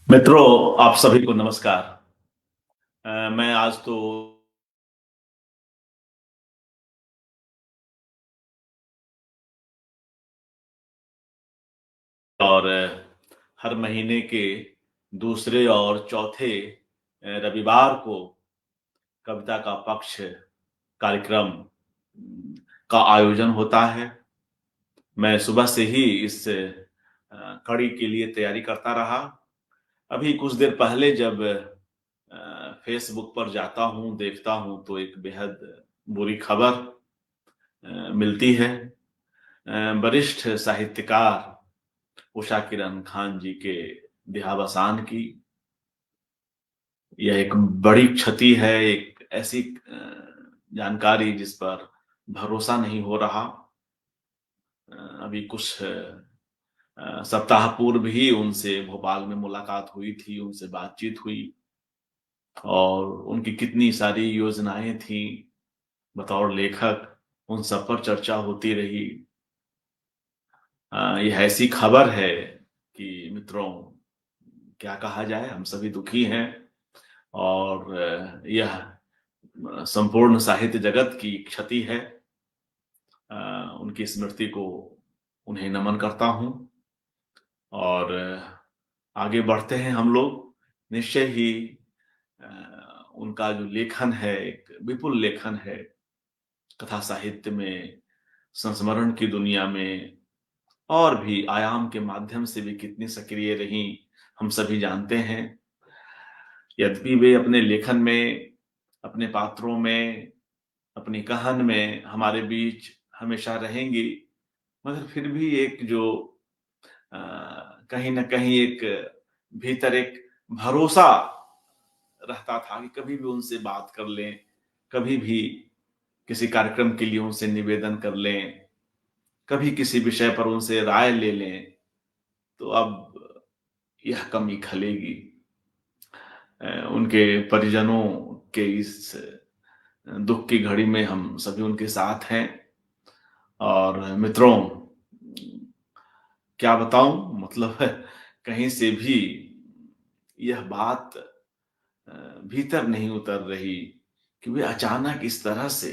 मित्रों, आप सभी को नमस्कार। मैं आज तो और हर महीने के दूसरे और चौथे रविवार को कविता का पक्ष कार्यक्रम का आयोजन होता है। मैं सुबह से ही इस कड़ी के लिए तैयारी करता रहा। अभी कुछ देर पहले जब फेसबुक पर जाता हूँ, देखता हूँ तो एक बेहद बुरी खबर मिलती है। वरिष्ठ साहित्यकार उषा किरण खान जी के देहावसान की। यह एक बड़ी क्षति है, एक ऐसी जानकारी जिस पर भरोसा नहीं हो रहा। अभी कुछ सप्ताह पूर्व ही उनसे भोपाल में मुलाकात हुई थी, उनसे बातचीत हुई और उनकी कितनी सारी योजनाएं थी बतौर लेखक, उन सब पर चर्चा होती रही। यह ऐसी खबर है कि मित्रों, क्या कहा जाए, हम सभी दुखी हैं और यह संपूर्ण साहित्य जगत की क्षति है। उनकी स्मृति को उन्हें नमन करता हूं और आगे बढ़ते हैं हम लोग। निश्चय ही उनका जो लेखन है, एक विपुल लेखन है, कथा साहित्य में, संस्मरण की दुनिया में और भी आयाम के माध्यम से भी कितनी सक्रिय रही, हम सभी जानते हैं। यद्यपि वे अपने लेखन में, अपने पात्रों में, अपनी कहान में हमारे बीच हमेशा रहेंगी, मगर फिर भी एक जो अ, कहीं न कहीं एक भीतर एक भरोसा रहता था कि कभी भी उनसे बात कर लें, कभी भी किसी कार्यक्रम के लिए उनसे निवेदन कर लें, कभी किसी विषय पर उनसे राय ले लें, तो अब यह कमी खलेगी। उनके परिजनों के इस दुख की घड़ी में हम सभी उनके साथ हैं और मित्रों, क्या बताऊं, मतलब कहीं से भी यह बात भीतर नहीं उतर रही कि वे अचानक इस तरह से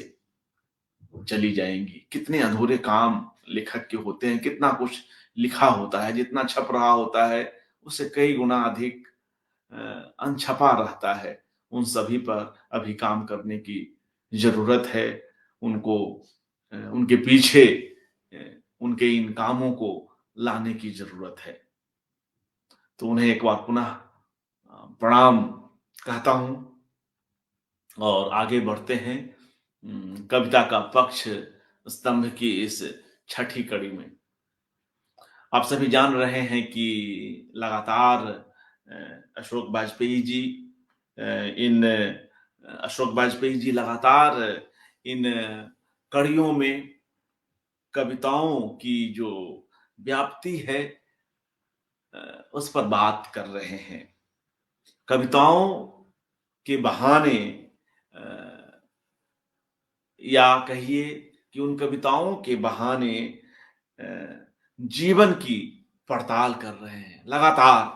चली जाएंगी। कितने अधूरे काम लेखक के होते हैं, कितना कुछ लिखा होता है, जितना छप रहा होता है उससे कई गुना अधिक अनछपा रहता है। उन सभी पर अभी काम करने की जरूरत है। उनको उनके पीछे उनके इन कामों को लाने की जरूरत है। तो उन्हें एक बार पुनः प्रणाम कहता हूं और आगे बढ़ते हैं कविता का पक्ष स्तंभ की इस छठी कड़ी में। आप सभी जान रहे हैं कि लगातार अशोक वाजपेयी जी इन अशोक वाजपेयी जी लगातार इन कड़ियों में कविताओं की जो व्याप्ति है उस पर बात कर रहे हैं। कविताओं के बहाने या कहिए कि उन कविताओं के बहाने जीवन की पड़ताल कर रहे हैं। लगातार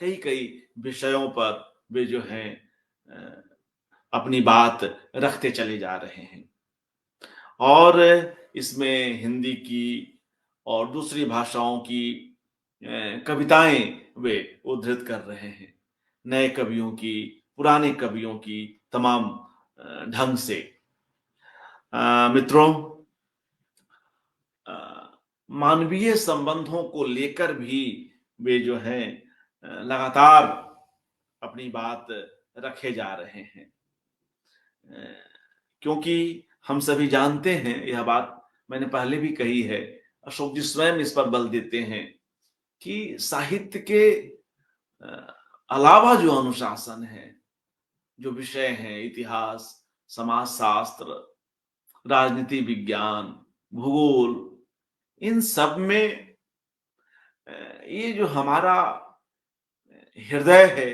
कई कई विषयों पर वे जो हैं अपनी बात रखते चले जा रहे हैं और इसमें हिंदी की और दूसरी भाषाओं की कविताएं वे उद्धृत कर रहे हैं, नए कवियों की, पुराने कवियों की, तमाम ढंग से। मित्रों, मानवीय संबंधों को लेकर भी वे जो हैं लगातार अपनी बात रखे जा रहे हैं, क्योंकि हम सभी जानते हैं, यह बात मैंने पहले भी कही है, अशोक जी स्वयं इस पर बल देते हैं कि साहित्य के अलावा जो अनुशासन है, जो विषय हैं, इतिहास, समाजशास्त्र, राजनीति विज्ञान, भूगोल, इन सब में ये जो हमारा हृदय है,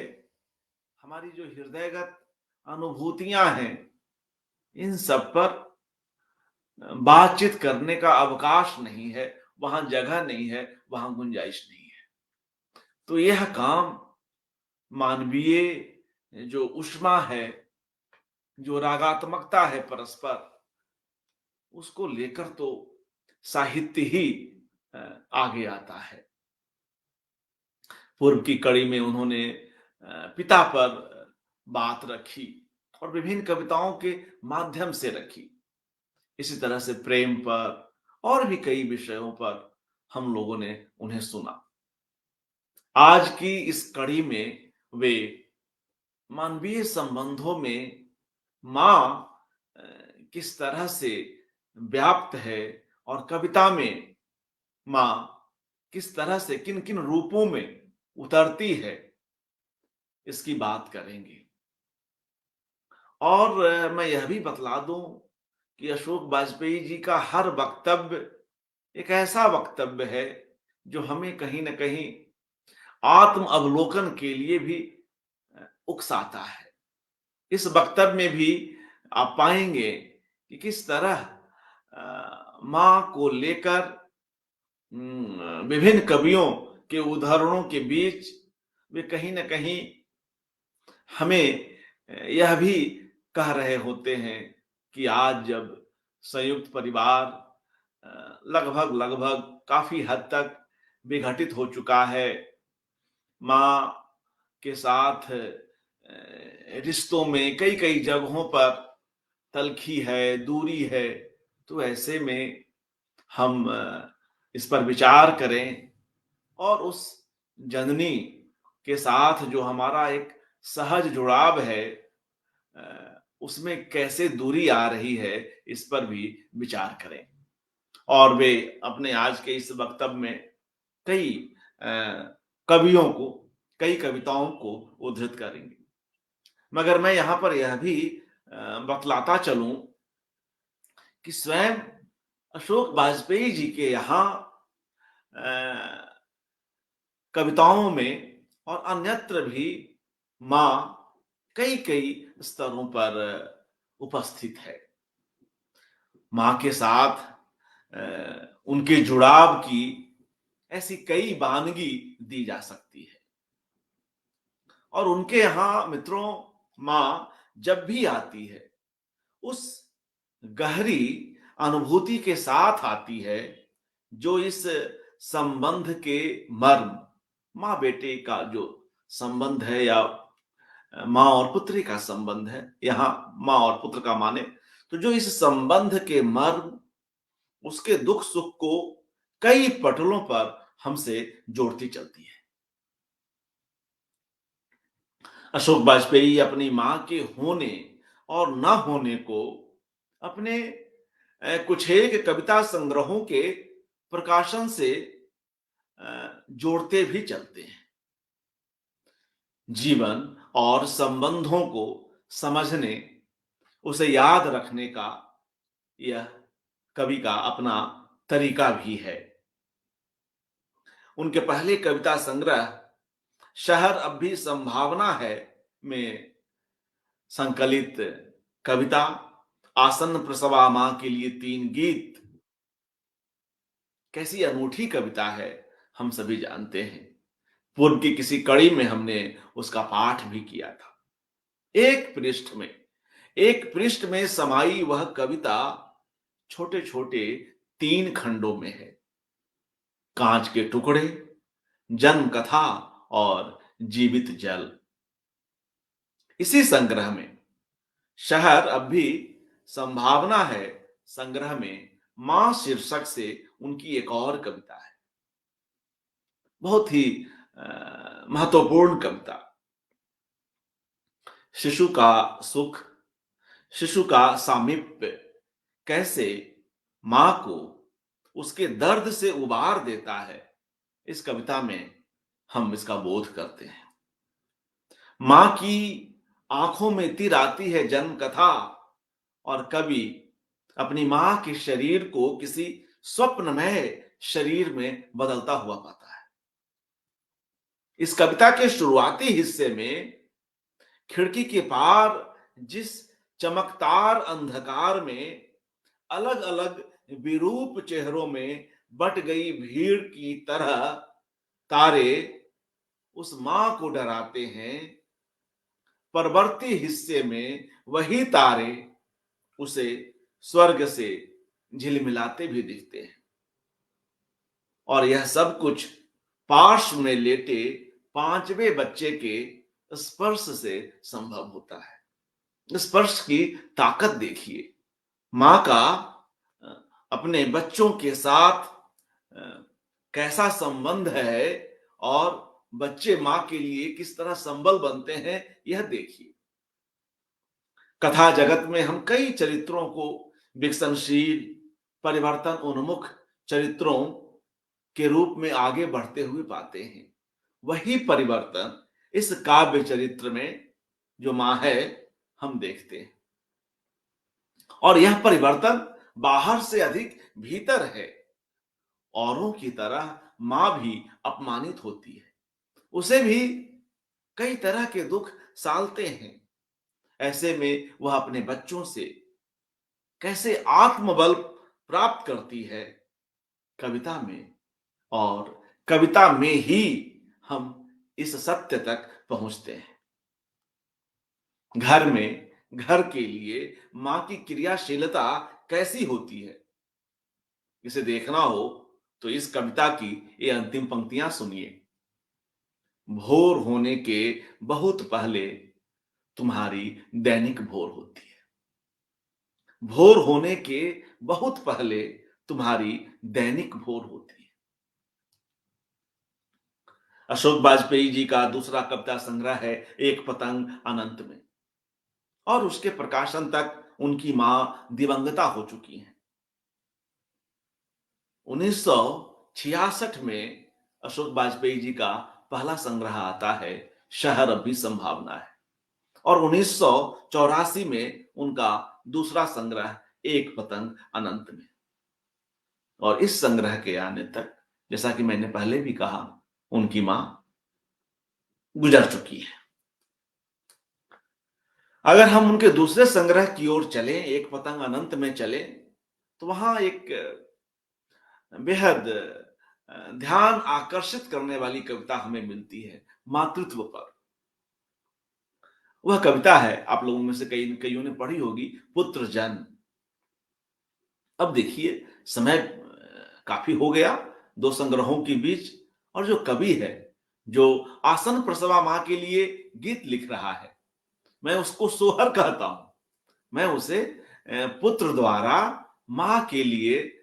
हमारी जो हृदयगत अनुभूतियां हैं, इन सब पर बातचीत करने का अवकाश नहीं है, वहां जगह नहीं है, वहां गुंजाइश नहीं है। तो यह काम मानवीय जो ऊष्मा है, जो रागात्मकता है परस्पर, उसको लेकर तो साहित्य ही अ, आगे आता है। पूर्व की कड़ी में उन्होंने पिता पर बात रखी और विभिन्न कविताओं के माध्यम से रखी। इसी तरह से प्रेम पर और भी कई विषयों पर हम लोगों ने उन्हें सुना। आज की इस कड़ी में वे मानवीय संबंधों में माँ किस तरह से व्याप्त है और कविता में माँ किस तरह से किन-किन रूपों में उतरती है, इसकी बात करेंगे। और मैं यह भी बतला दूं कि अशोक वाजपेयी जी का हर वक्तव्य एक ऐसा वक्तव्य है जो हमें कहीं न कहीं आत्म अवलोकन के लिए भी उकसाता है। इस वक्तव्य में भी आप पाएंगे कि किस तरह माँ को लेकर विभिन्न कवियों के उदाहरणों के बीच वे कहीं न कहीं हमें यह भी कह रहे होते हैं कि आज जब संयुक्त परिवार लगभग काफी हद तक विघटित हो चुका है, माँ के साथ रिश्तों में कई जगहों पर तलखी है, दूरी है, तो ऐसे में हम इस पर विचार करें और उस जननी के साथ जो हमारा एक सहज जुड़ाव है, उसमें कैसे दूरी आ रही है, इस पर भी विचार करें। और वे अपने आज के इस वक्तव्य में कई कवियों को, कई कविताओं को उद्धृत करेंगे। मगर मैं यहाँ पर यह भी बतलाता चलूं कि स्वयं अशोक वाजपेयी जी के यहाँ कविताओं में और अन्यत्र भी माँ कई स्तरों पर उपस्थित है। माँ के साथ उनके जुड़ाव की ऐसी कई वानगी दी जा सकती है और उनके यहाँ मित्रों माँ जब भी आती है उस गहरी अनुभूति के साथ आती है जो इस संबंध के मर्म, माँ बेटे का जो संबंध है या माँ और पुत्री का संबंध है, यहाँ माँ और पुत्र का माने तो जो इस संबंध के मर्म, उसके दुख सुख को कई पटलों पर हमसे जोड़ती चलती है। अशोक वाजपेयी अपनी मां के होने और न होने को अपने कुछ एक कविता संग्रहों के प्रकाशन से जोड़ते भी चलते हैं। जीवन और संबंधों को समझने, उसे याद रखने का यह कवि का अपना तरीका भी है। उनके पहले कविता संग्रह शहर अब भी संभावना है में संकलित कविता आसन्न प्रसवा मां के लिए 3 गीत कैसी अनूठी कविता है, हम सभी जानते हैं। पूर्व की किसी कड़ी में हमने उसका पाठ भी किया था। एक पृष्ठ में समाई वह कविता छोटे छोटे 3 खंडों में है। कांच के टुकड़े, जन्म कथा और जीवित जल। इसी संग्रह में शहर अब भी संभावना है संग्रह में मां शीर्षक से उनकी एक और कविता है, बहुत ही महत्वपूर्ण कविता। शिशु का सुख, शिशु का सामीप्य कैसे मां को उसके दर्द से उबार देता है, इस कविता में हम इसका बोध करते हैं। मां की आंखों में तिर आती है जन्म कथा और कवि अपनी मां के शरीर को किसी स्वप्नमय शरीर में बदलता हुआ पाता है। इस कविता के शुरुआती हिस्से में खिड़की के पार जिस चमकदार अंधकार में अलग अलग विरूप चेहरों में बट गई भीड़ की तरह तारे उस मां को डराते हैं, परवर्ती हिस्से में वही तारे उसे स्वर्ग से झिलमिलाते भी दिखते हैं। और यह सब कुछ पार्श्व में लेटे पांचवें बच्चे के स्पर्श से संभव होता है। स्पर्श की ताकत देखिए। मां का अपने बच्चों के साथ अ, कैसा संबंध है और बच्चे मां के लिए किस तरह संबल बनते हैं, यह देखिए। कथा जगत में हम कई चरित्रों को विकसनशील, परिवर्तन उन्मुख चरित्रों के रूप में आगे बढ़ते हुए पाते हैं। वही परिवर्तन इस काव्य चरित्र में जो मां है, हम देखते हैं। और यह परिवर्तन बाहर से अधिक भीतर है। औरों की तरह मां भी अपमानित होती है। उसे भी कई तरह के दुख सालते हैं। ऐसे में वह अपने बच्चों से कैसे आत्मबल प्राप्त करती है, कविता में। और कविता में ही हम इस सत्य तक पहुंचते हैं। घर में घर के लिए मां की क्रियाशीलता कैसी होती है, इसे देखना हो तो इस कविता की ये अंतिम पंक्तियां सुनिए। भोर होने के बहुत पहले तुम्हारी दैनिक भोर होती है। भोर होने के बहुत पहले तुम्हारी दैनिक भोर होती है। अशोक वाजपेयी जी का दूसरा कविता संग्रह है एक पतंग अनंत में। और उसके प्रकाशन तक उनकी मां दिवंगता हो चुकी हैं। 1966 में अशोक वाजपेयी जी का पहला संग्रह आता है शहर अब भी संभावना है। और 1984 में उनका दूसरा संग्रह एक पतंग अनंत में। और इस संग्रह के आने तक, जैसा कि मैंने पहले भी कहा, उनकी मां गुजर चुकी है। अगर हम उनके दूसरे संग्रह की ओर चलें, एक पतंग अनंत में चलें, तो वहां एक बेहद ध्यान आकर्षित करने वाली कविता हमें मिलती है मातृत्व पर। वह कविता है, आप लोगों में से कईयों ने पढ़ी होगी, पुत्र जन्म। अब देखिए, समय काफी हो गया दो संग्रहों के बीच। और जो कवि है, जो आसन प्रसवा मां के लिए गीत लिख रहा है, मैं उसको सोहर कहता हूं। मैं उसे पुत्र द्वारा मां के लिए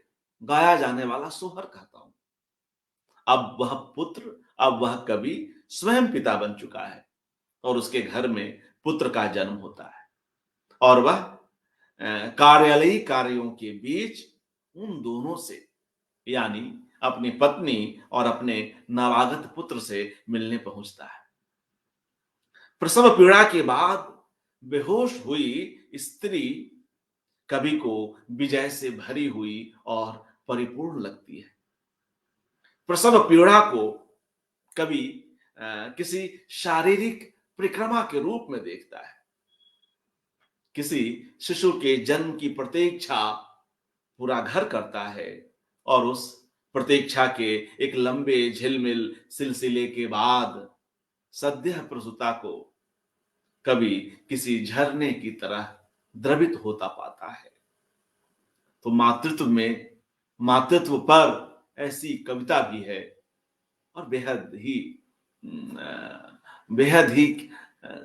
गाया जाने वाला सोहर कहता हूं। अब वह पुत्र, अब वह कवि स्वयं पिता बन चुका है। और उसके घर में पुत्र का जन्म होता है। और वह कार्यालयी कार्यों के बीच उन दोनों से, यानी अपनी पत्नी और अपने नवागत पुत्र से मिलने पहुंचता है। प्रसव पीड़ा के बाद बेहोश हुई स्त्री कवि को विजय से भरी हुई और परिपूर्ण लगती है। प्रसव पीड़ा को कवि किसी शारीरिक परिक्रमा के रूप में देखता है। किसी शिशु के जन्म की प्रतीक्षा पूरा घर करता है। और उस प्रतीक्षा के एक लंबे झिलमिल सिलसिले के बाद सद्य प्रसूता को कभी किसी झरने की तरह द्रवित होता पाता है। तो मातृत्व में, मातृत्व पर ऐसी कविता भी है। और बेहद ही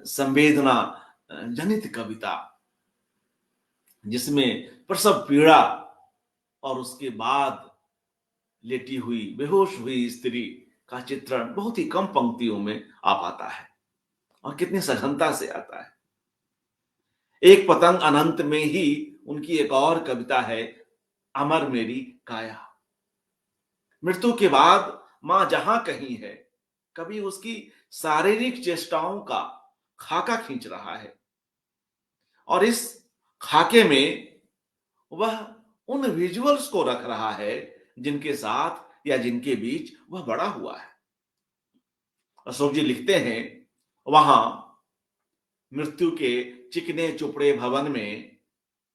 संवेदना जनित कविता, जिसमें प्रसव पीड़ा और उसके बाद लेटी हुई, बेहोश हुई स्त्री का चित्रण बहुत ही कम पंक्तियों में आ पाता है। और कितनी सघनता से आता है। एक पतंग अनंत में ही उनकी एक और कविता है अमर मेरी काया। मृत्यु के बाद मां जहां कहीं है, कभी उसकी शारीरिक चेष्टाओं का खाका खींच रहा है। और इस खाके में वह उन विजुअल्स को रख रहा है जिनके साथ या जिनके बीच वह बड़ा हुआ है। अशोक जी लिखते हैं, वहां मृत्यु के चिकने चुपड़े भवन में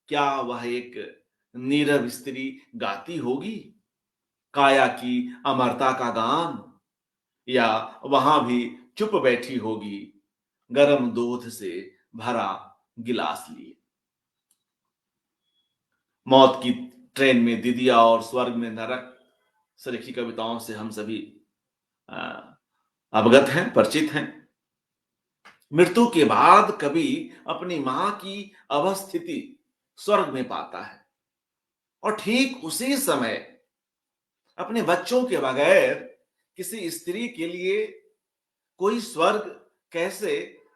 क्या वह एक नीरव स्त्री गाती होगी काया की अमरता का गान, या वहां भी चुप बैठी होगी, गरम दूध से भरा गिलास लिए। मौत की ट्रेन में दिदिया और स्वर्ग में नरक से लिखी कविताओं से हम सभी अ, अवगत हैं, परिचित हैं। मृत्यु के बाद कवि अपनी मां की अवस्थिति स्वर्ग में पाता है और ठीक उसी समय अपने बच्चों के बगैर किसी स्त्री के लिए कोई स्वर्ग कैसे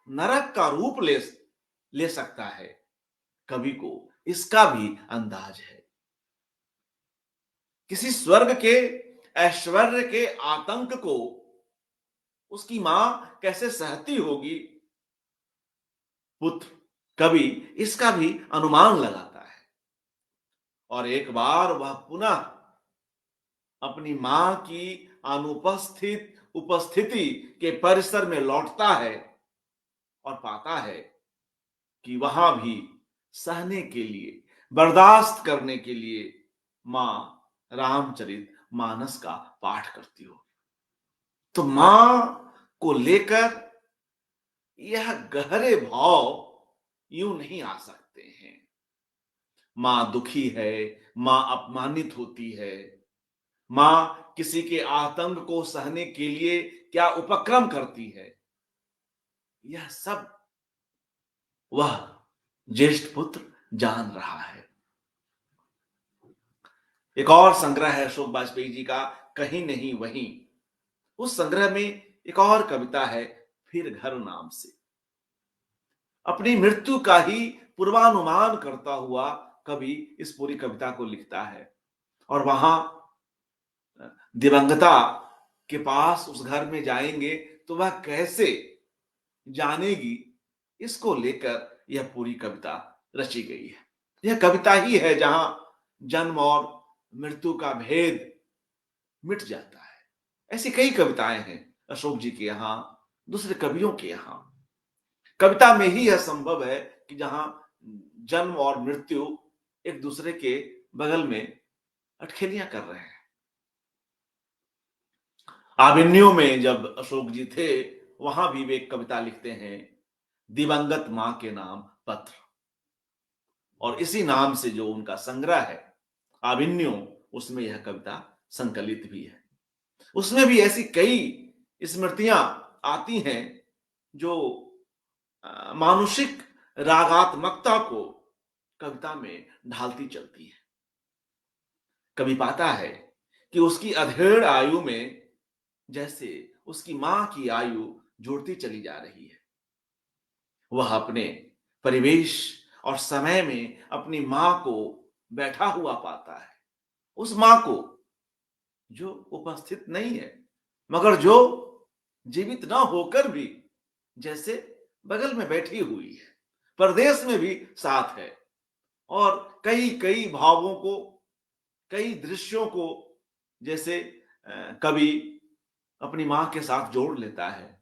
नरक का रूप ले सकता है, कवि को इसका भी अंदाज है। किसी स्वर्ग के ऐश्वर्य के आतंक को उसकी मां कैसे सहती होगी, पुत्र कवि इसका भी अनुमान लगाता है। और एक बार वह पुनः अपनी मां की अनुपस्थित उपस्थिति के परिसर में लौटता है और पाता है कि वहां भी सहने के लिए, बर्दाश्त करने के लिए मां रामचरित मानस का पाठ करती हो। तो मां को लेकर यह गहरे भाव यूं नहीं आ सकते हैं। मां दुखी है, मां अपमानित होती है, मां किसी के आतंक को सहने के लिए क्या उपक्रम करती है, यह सब वह ज्येष्ठ पुत्र जान रहा है। एक और संग्रह है अशोक वाजपेयी जी का, कहीं नहीं वहीं। उस संग्रह में एक और कविता है, फिर घर नाम से। अपनी मृत्यु का ही पूर्वानुमान करता हुआ कवि इस पूरी कविता को लिखता है और वहां दिवंगता के पास उस घर में जाएंगे तो वह कैसे जानेगी, इसको लेकर यह पूरी कविता रची गई है। यह कविता ही है जहां जन्म और मृत्यु का भेद मिट जाता है। ऐसी कई कविताएं हैं अशोक जी के यहाँ, दूसरे कवियों के यहाँ। कविता में ही यह संभव है कि जहां जन्म और मृत्यु एक दूसरे के बगल में अटखेलियां कर रहे हैं। आविन्यो में जब अशोक जी थे, वहां भी वे एक कविता लिखते हैं, दिवंगत मां के नाम पत्र। और इसी नाम से जो उनका संग्रह है आविन्यो, उसमें यह कविता संकलित भी है। उसमें भी ऐसी कई स्मृतियां आती हैं जो मानुषिक रागात्मकता को कविता में ढालती चलती है। कवि पाता है कि उसकी अधेड़ आयु में जैसे उसकी मां की आयु जुड़ती चली जा रही है। वह अपने परिवेश और समय में अपनी मां को बैठा हुआ पाता है, उस मां को जो उपस्थित नहीं है मगर जो जीवित ना होकर भी जैसे बगल में बैठी हुई है, परदेश में भी साथ है और कई कई भावों को, कई दृश्यों को जैसे कवि अपनी मां के साथ जोड़ लेता है।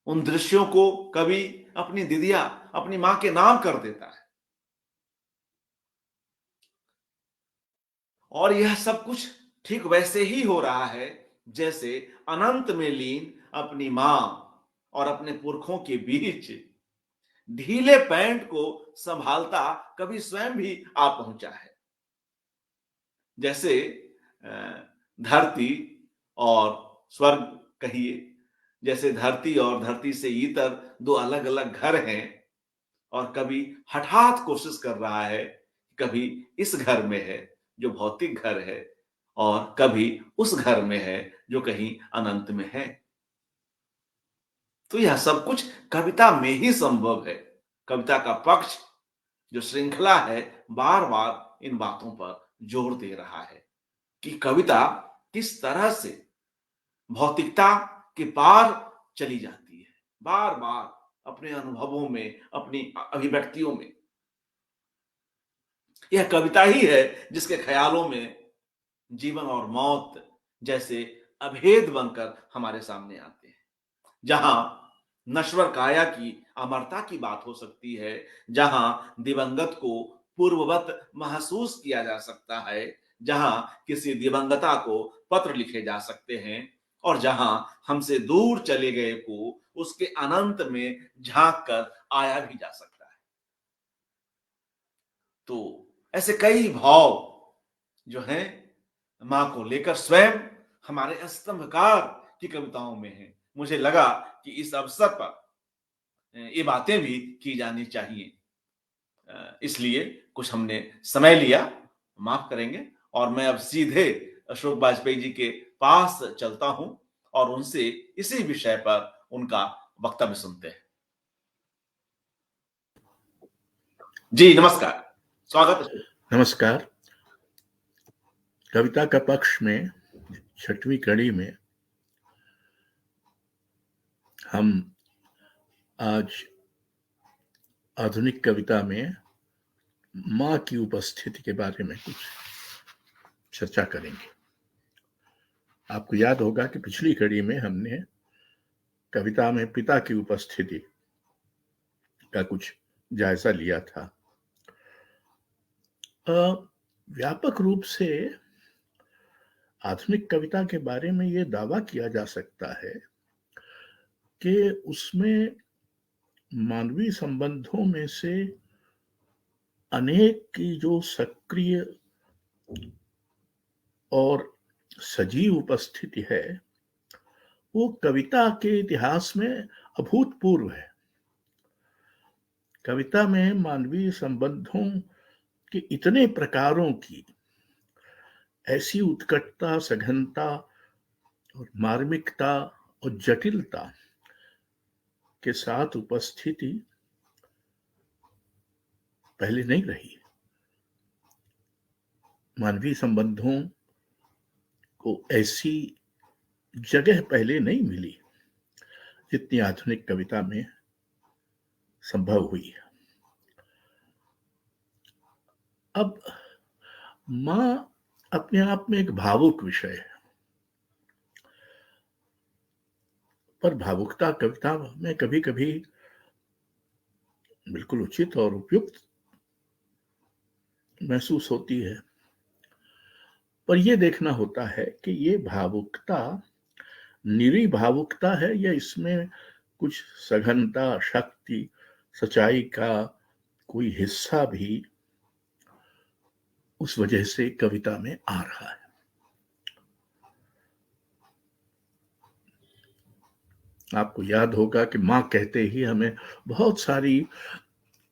उन दृश्यों को कवि अपनी दिदिया, अपनी मां के नाम कर देता है। और यह सब कुछ ठीक वैसे ही हो रहा है जैसे अनंत में लीन अपनी मां और अपने पुरखों के बीच ढीले पैंट को संभालता कभी स्वयं भी आ पहुंचा है। जैसे धरती और स्वर्ग कहिए, जैसे धरती और धरती से इतर दो अलग अलग घर हैं और कभी हठात कोशिश कर रहा है, कभी इस घर में है जो भौतिक घर है और कभी उस घर में है जो कहीं अनंत में है। तो यह सब कुछ कविता में ही संभव है। कविता का पक्ष जो श्रृंखला है बार बार इन बातों पर जोर दे रहा है कि कविता किस तरह से भौतिकता के पार चली जाती है, बार बार अपने अनुभवों में, अपनी अभिव्यक्तियों में। यह कविता ही है जिसके ख्यालों में जीवन और मौत जैसे अभेद बनकर हमारे सामने आते हैं। जहां नश्वर काया की अमरता की बात हो सकती है, जहां दिवंगत को पूर्ववत महसूस किया जा सकता है, जहां किसी दिवंगता को पत्र लिखे जा सकते हैं, और जहां हमसे दूर चले गए को उसके अनंत में झांक कर आया भी जा सकता है। तो ऐसे कई भाव जो हैं मां को लेकर स्वयं हमारे स्तंभकार की कविताओं में है। मुझे लगा कि इस अवसर पर ये बातें भी की जानी चाहिए। इसलिए कुछ हमने समय लिया, माफ करेंगे, और मैं अब सीधे अशोक वाजपेयी जी के पास चलता हूं और उनसे इसी विषय पर उनका वक्तव्य सुनते हैं। जी नमस्कार, स्वागत है। नमस्कार। कविता का पक्ष में 6वीं कड़ी में हम आज आधुनिक कविता में मां की उपस्थिति के बारे में कुछ चर्चा करेंगे। आपको याद होगा कि पिछली कड़ी में हमने कविता में पिता की उपस्थिति का कुछ जायजा लिया था। व्यापक रूप से आधुनिक कविता के बारे में यह दावा किया जा सकता है कि उसमें मानवीय संबंधों में से अनेक की जो सक्रिय और सजीव उपस्थिति है वो कविता के इतिहास में अभूतपूर्व है। कविता में मानवीय संबंधों के इतने प्रकारों की ऐसी उत्कटता, सघनता और मार्मिकता और जटिलता के साथ उपस्थिति पहले नहीं रही। मानवीय संबंधों को ऐसी जगह पहले नहीं मिली जितनी आधुनिक कविता में संभव हुई है। अब मां अपने आप में एक भावुक विषय है, पर भावुकता कविता में कभी कभी बिल्कुल उचित और उपयुक्त महसूस होती है। पर यह देखना होता है कि ये भावुकता निरी भावुकता है या इसमें कुछ सघनता, शक्ति, सच्चाई का कोई हिस्सा भी उस वजह से कविता में आ रहा है। आपको याद होगा कि मां कहते ही हमें बहुत सारी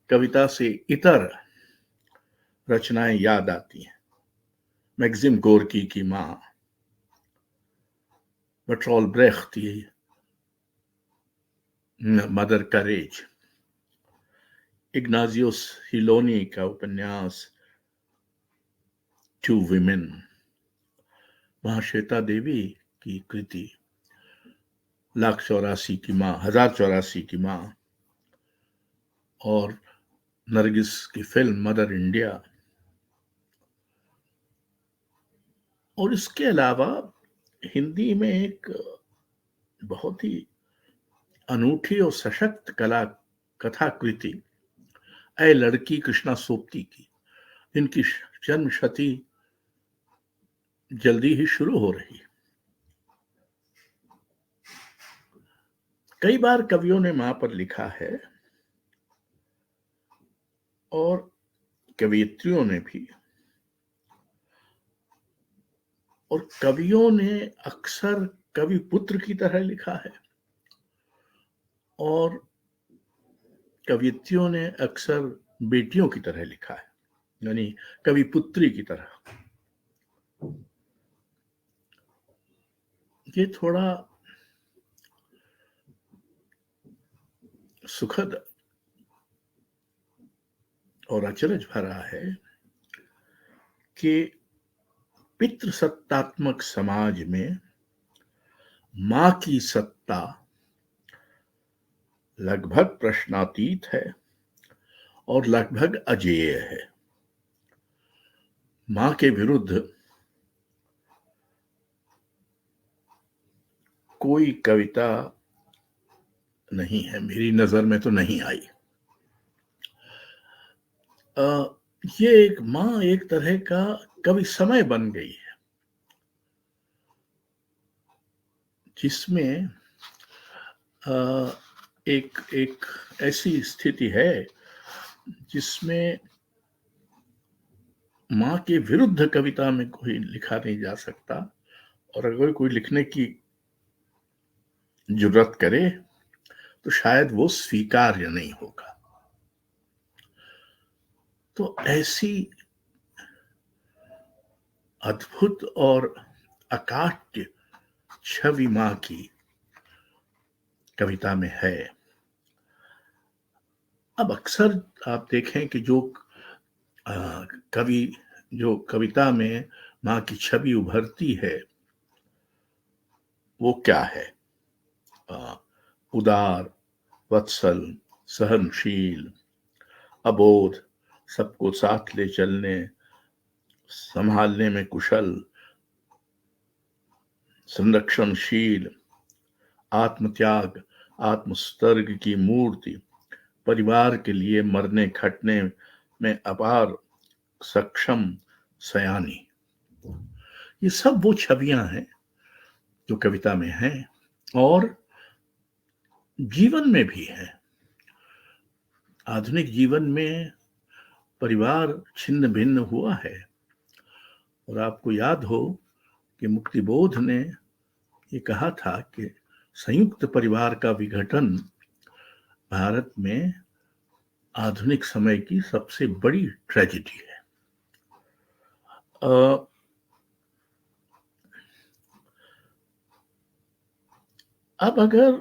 कविता से इतर रचनाएं याद आती हैं। मैक्सिम गोर्की की मां, बर्टोल्ट ब्रेख्त की मदर करेज, इग्नाजियोस हिलोनी का उपन्यास टू विमेन, महाश्वेता देवी की कृति 1,84 की मां, 1,084 की मां, और नरगिस की फिल्म मदर इंडिया। और इसके अलावा हिंदी में एक बहुत ही अनूठी और सशक्त कला कथाकृति ऐ लड़की कृष्णा सोपती की, जिनकी जन्म शती जल्दी ही शुरू हो रही। कई बार कवियों ने मां पर लिखा है और कवियत्रियों ने भी, और कवियों ने अक्सर कवि पुत्र की तरह लिखा है और कवियत्रियों ने अक्सर बेटियों की तरह लिखा है, यानी कवि पुत्री की तरह। ये थोड़ा सुखद और अचरज भरा है कि पितृसत्तात्मक समाज में मां की सत्ता लगभग प्रश्नातीत है और लगभग अजेय है। मां के विरुद्ध कोई कविता नहीं है, मेरी नजर में तो नहीं आई। ये एक मां एक तरह का कवि समय बन गई है। जिसमें एक एक ऐसी स्थिति है जिसमें माँ के विरुद्ध कविता में कोई लिखा नहीं जा सकता, और अगर कोई लिखने की जुर्रत करे तो शायद वो स्वीकार्य नहीं होगा। तो ऐसी अद्भुत और अकाट्य छवि माँ की कविता में है। अब अक्सर आप देखें कि जो कवि जो कविता में माँ की छवि उभरती है वो क्या है? उदार, वत्सल, सहनशील, अबोध, सबको साथ ले चलने, संभालने में कुशल, संरक्षणशील, आत्मत्याग, आत्मस्तर्ग की मूर्ति, परिवार के लिए मरने खटने में अपार सक्षम सयानी। ये सब वो छवियां हैं जो कविता में हैं और जीवन में भी है। आधुनिक जीवन में परिवार छिन्न भिन्न हुआ है, और आपको याद हो कि मुक्तिबोध ने ये कहा था कि संयुक्त परिवार का विघटन भारत में आधुनिक समय की सबसे बड़ी ट्रेजेडी है। अब अगर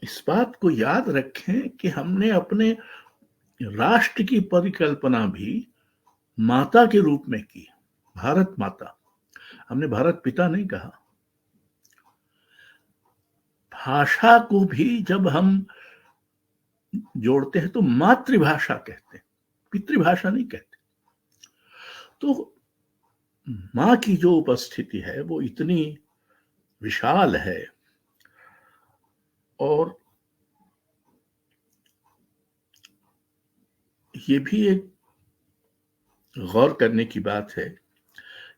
इस बात को याद रखें कि हमने अपने राष्ट्र की परिकल्पना भी माता के रूप में की, भारत माता, हमने भारत पिता नहीं कहा। भाषा को भी जब हम जोड़ते हैं तो मातृभाषा कहते हैं, पितृभाषा नहीं कहते। तो माँ की जो उपस्थिति है वो इतनी विशाल है, और ये भी एक गौर करने की बात है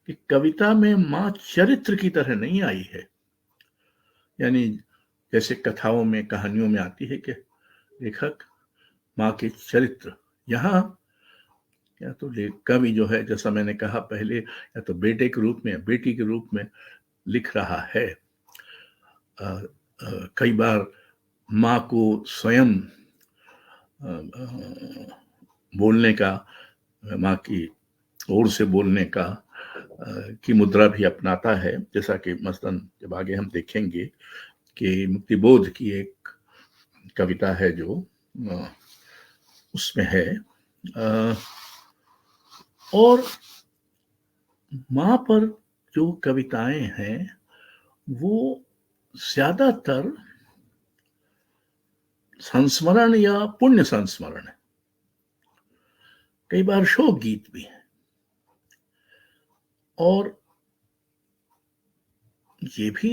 कि कविता में माँ चरित्र की तरह नहीं आई है। यानी जैसे कथाओं में, कहानियों में आती है कि लेखक माँ के चरित्र, यहाँ या तो कवि जो है, जैसा मैंने कहा पहले, या तो बेटे के रूप में या बेटी के रूप में लिख रहा है। कई बार माँ को स्वयं बोलने का, माँ की ओर से बोलने का की मुद्रा भी अपनाता है, जैसा कि मसलन जब आगे हम देखेंगे कि मुक्तिबोध की एक कविता है जो उसमें है। और माँ पर जो कविताएं हैं वो ज्यादातर संस्मरण या पुण्य संस्मरण है, कई बार शोक गीत भी है। और ये भी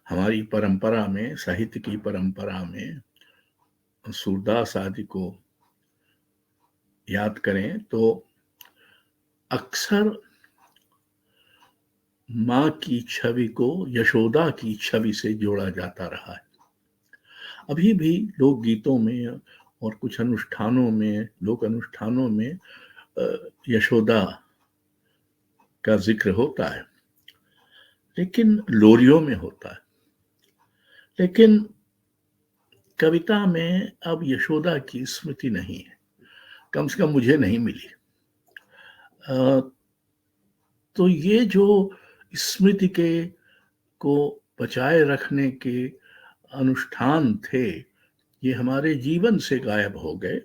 हमारी परंपरा में, साहित्य की परंपरा में, सूरदास आदि को याद करें तो अक्सर माँ की छवि को यशोदा की छवि से जोड़ा जाता रहा है। अभी भी लोक गीतों में और कुछ अनुष्ठानों में, लोक अनुष्ठानों में यशोदा का जिक्र होता है, लेकिन लोरियों में होता है। लेकिन कविता में अब यशोदा की स्मृति नहीं है, कम से कम मुझे नहीं मिली। तो ये जो स्मृति के को बचाए रखने के अनुष्ठान थे, ये हमारे जीवन से गायब हो गए।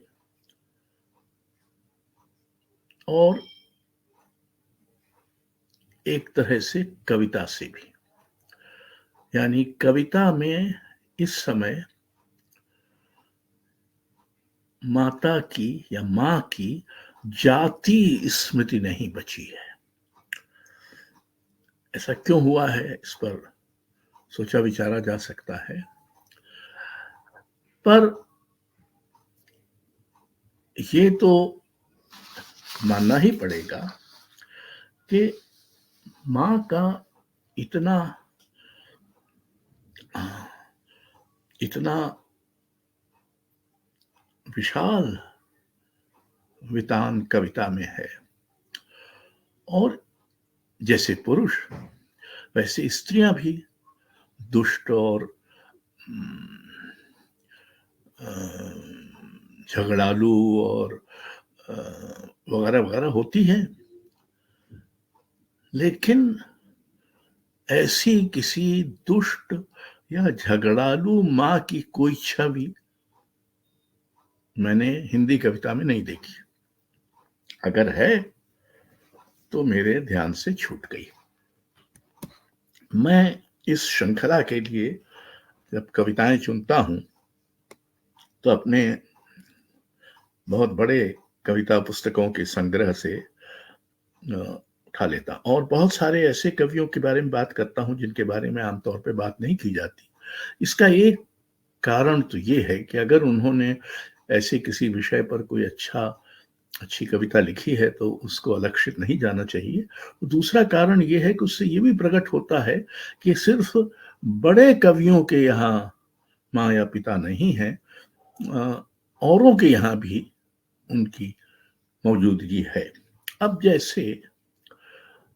और एक तरह से कविता से भी, यानी कविता में इस समय माता की या माँ की जाति स्मृति नहीं बची है। ऐसा क्यों हुआ है, इस पर सोचा विचारा जा सकता है, पर ये तो मानना ही पड़ेगा कि माँ का इतना इतना विशाल वितान कविता में है। और जैसे पुरुष वैसे स्त्रियां भी दुष्ट और झगड़ालू और वगैरह वगैरह होती हैं, लेकिन ऐसी किसी दुष्ट या झगड़ालू मां की कोई छवि मैंने हिंदी कविता में नहीं देखी। अगर है तो मेरे ध्यान से छूट गई। मैं इस श्रृंखला के लिए जब कविताएं चुनता हूं तो अपने बहुत बड़े कविता पुस्तकों के संग्रह से उठा लेता, और बहुत सारे ऐसे कवियों के बारे में बात करता हूं जिनके बारे में आमतौर पर बात नहीं की जाती। इसका एक कारण तो ये है कि अगर उन्होंने ऐसे किसी विषय पर कोई अच्छी कविता लिखी है तो उसको अलक्षित नहीं जाना चाहिए। दूसरा कारण ये है कि उससे ये भी प्रकट होता है कि सिर्फ बड़े कवियों के यहाँ माँ या पिता नहीं है, औरों के यहाँ भी उनकी मौजूदगी है। अब जैसे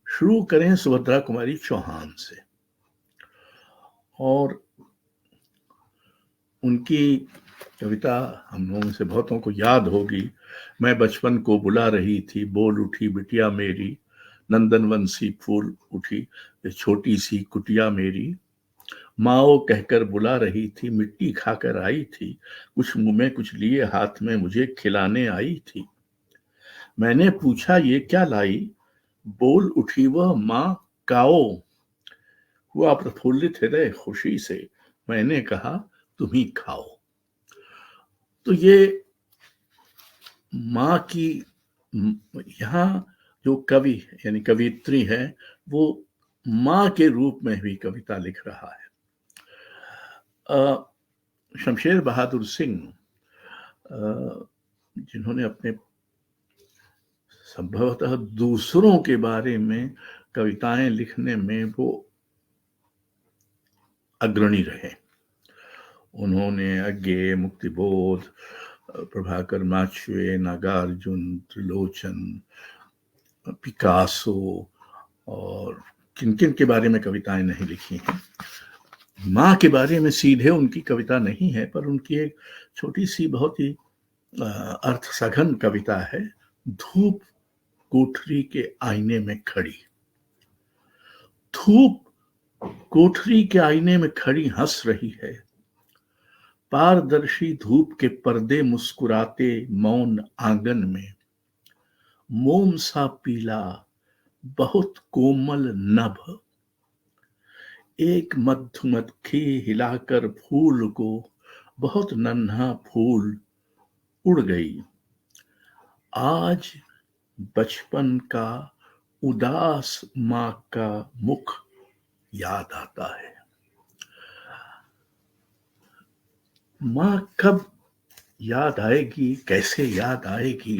शुरू करें सुभद्रा कुमारी चौहान से, और उनकी कविता हम लोगों में से बहुतों को याद होगी। मैं बचपन को बुला रही थी, बोल उठी बिटिया मेरी, नंदनवन सी फूल उठी ये छोटी सी कुटिया मेरी, माओ कहकर बुला रही थी, मिट्टी खाकर आई थी, कुछ मुंह में कुछ लिए हाथ में मुझे खिलाने आई थी। मैंने पूछा ये क्या लाई, बोल उठी वह माँ काओ, हुआ प्रफुल्लित हृदय खुशी से, मैंने कहा तुम ही खाओ। तो ये माँ की, यहाँ जो कवि यानी कवित्री है वो माँ के रूप में भी कविता लिख रहा है। शमशेर बहादुर सिंह जिन्होंने अपने संभवतः दूसरों के बारे में कविताएं लिखने में वो अग्रणी रहे। उन्होंने अज्ञेय, मुक्तिबोध, प्रभाकर माचवे, नागार्जुन, त्रिलोचन, पिकासो और किन किन के बारे में कविताएं नहीं लिखी हैं। माँ के बारे में सीधे उनकी कविता नहीं है, पर उनकी एक छोटी सी बहुत ही अर्थ सघन कविता है, धूप कोठरी के आईने में खड़ी। धूप कोठरी के आईने में खड़ी हंस रही है, पारदर्शी धूप के पर्दे मुस्कुराते मौन आंगन में, मोम सा पीला बहुत कोमल नभ, एक मधुमक्खी हिलाकर फूल को, बहुत नन्हा फूल उड़ गई। आज बचपन का उदास माँ का मुख याद आता है। माँ कब याद आएगी, कैसे याद आएगी,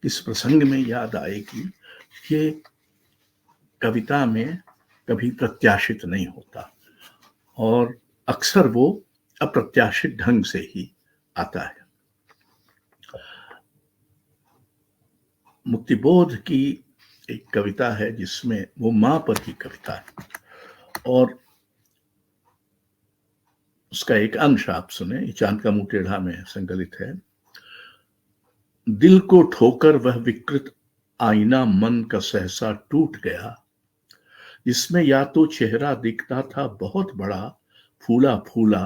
किस प्रसंग में याद आएगी, ये कविता में कभी प्रत्याशित नहीं होता, और अक्सर वो अप्रत्याशित ढंग से ही आता है। मुक्तिबोध की एक कविता है जिसमें वो माँ पर की कविता है, और उसका एक अंश आप सुने, चांद का मुंह टेढ़ा में संकलित है। दिल को ठोकर वह विकृत आईना मन का सहसा टूट गया, जिसमें या तो चेहरा दिखता था बहुत बड़ा फूला फूला,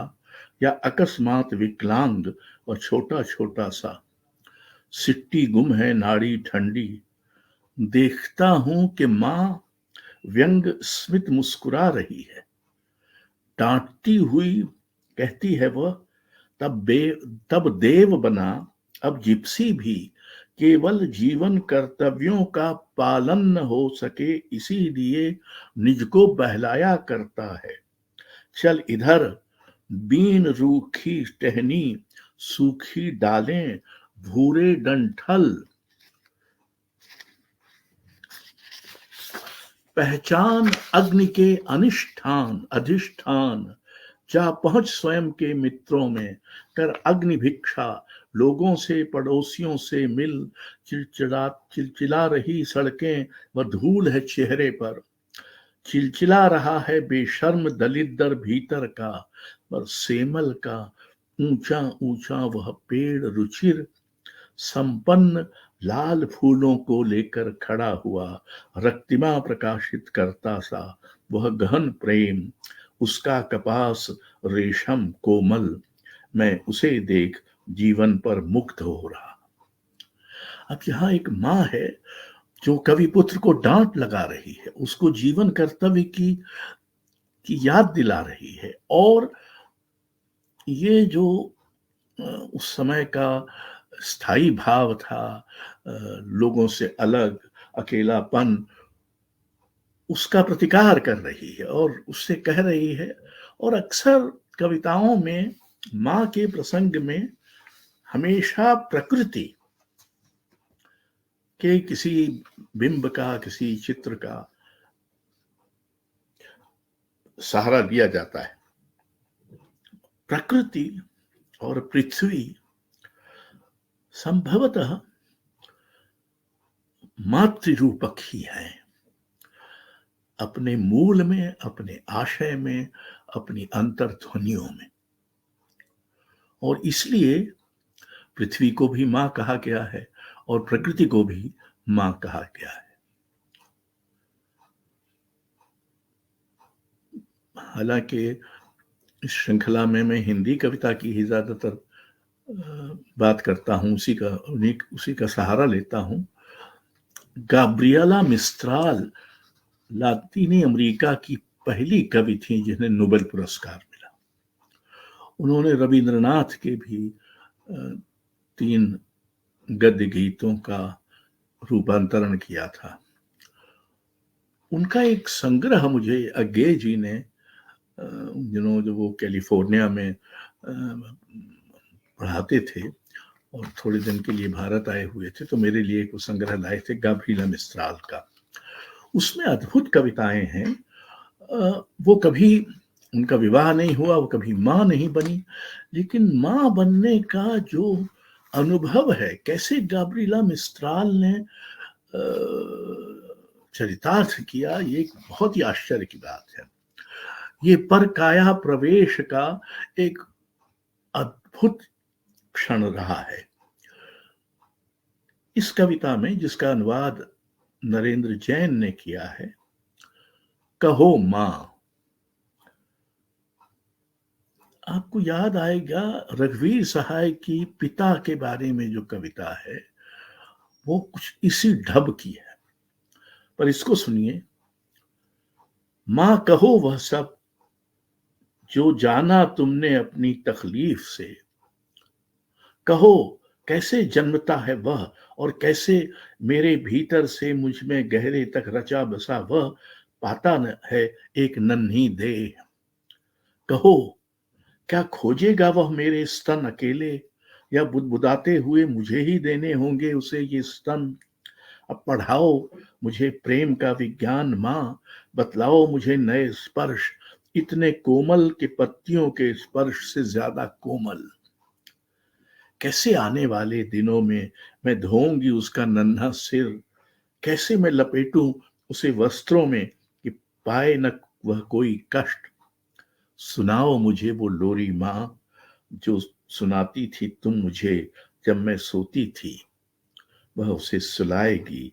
या अकस्मात विकलांग और छोटा छोटा सा। सिट्टी गुम है नाड़ी ठंडी, देखता हूं कि मां व्यंग स्मित मुस्कुरा रही है, डांटती हुई कहती है वह, तब देव बना अब जिप्सी भी, केवल जीवन कर्तव्यों का पालन न हो सके इसीलिए निज को बहलाया करता है। चल इधर बीन रूखी टहनी, सूखी डालें भूरे डंठल। पहचान अग्नि के अनिष्ठान अधिष्ठान, जा पहुंच स्वयं के मित्रों में, कर अग्नि भिक्षा लोगों से पड़ोसियों से मिल, चिलचिला रही सड़कें व धूल है चेहरे पर, चिलचिला रहा है बेशर्म दलित दर भीतर का, पर सेमल का ऊंचा ऊंचा वह पेड़ रुचिर संपन्न लाल फूलों को लेकर खड़ा हुआ, रक्तिमा प्रकाशित करता सा वह गहन प्रेम, उसका कपास रेशम कोमल, मैं उसे देख जीवन पर मुक्त हो रहा। अब यहां एक मां है जो कवि पुत्र को डांट लगा रही है, उसको जीवन कर्तव्य की याद दिला रही है। और ये जो उस समय का स्थायी भाव था, लोगों से अलग, अकेलापन, उसका प्रतिकार कर रही है और उससे कह रही है। और अक्सर कविताओं में मां के प्रसंग में हमेशा प्रकृति के किसी बिंब का, किसी चित्र का सहारा दिया जाता है। प्रकृति और पृथ्वी संभवतः मातृरूपक ही है, अपने मूल में, अपने आशय में, अपनी अंतर्ध्वनियों में। और इसलिए पृथ्वी को भी मां कहा गया है और प्रकृति को भी मां कहा गया है। हालांकि इस श्रृंखला में मैं हिंदी कविता की ही ज्यादातर बात करता हूं, उसी का सहारा लेता हूं। गाब्रिएला मिस्त्राल लातीनी अमेरिका की पहली कवि थी जिन्हें नोबेल पुरस्कार मिला। उन्होंने रविंद्रनाथ के भी 3 गद्य गीतों का रूपांतरण किया था। उनका एक संग्रह मुझे अज्ञे जी ने जो वो कैलिफोर्निया में पढ़ाते थे और थोड़े दिन के लिए भारत आए हुए थे, तो मेरे लिए एक संग्रह लाए थे गाब्रिएला मिस्त्राल का। उसमें अद्भुत कविताएं हैं। वो कभी उनका विवाह नहीं हुआ, वो कभी मां नहीं बनी, लेकिन मां बनने का जो अनुभव है, कैसे गाब्रिएला मिस्त्राल ने चरितार्थ किया, ये एक बहुत ही आश्चर्य की बात है। ये परकाया प्रवेश का एक अद्भुत क्षण रहा है। इस कविता में, जिसका अनुवाद नरेंद्र जैन ने किया है, कहो मां, आपको याद आएगा रघुवीर सहाय की पिता के बारे में जो कविता है वो कुछ इसी ढब की है। पर इसको सुनिए। मां कहो वह सब जो जाना तुमने अपनी तकलीफ से, कहो कैसे जन्मता है वह और कैसे मेरे भीतर से मुझ में गहरे तक रचा बसा वह पाता है एक नन्ही देह। कहो क्या खोजेगा वह मेरे स्तन अकेले, या बुदबुदाते हुए मुझे ही देने होंगे उसे ये स्तन। अब पढ़ाओ मुझे प्रेम का विज्ञान मां, बतलाओ मुझे नए स्पर्श, इतने कोमल के पत्तियों के स्पर्श से ज्यादा कोमल। कैसे आने वाले दिनों में मैं धोऊंगी उसका नन्हा सिर, कैसे मैं लपेटूं उसे वस्त्रों में कि पाए न वह कोई कष्ट। सुनाओ मुझे वो लोरी मां जो सुनाती थी तुम मुझे जब मैं सोती थी, वह उसे सुलाएगी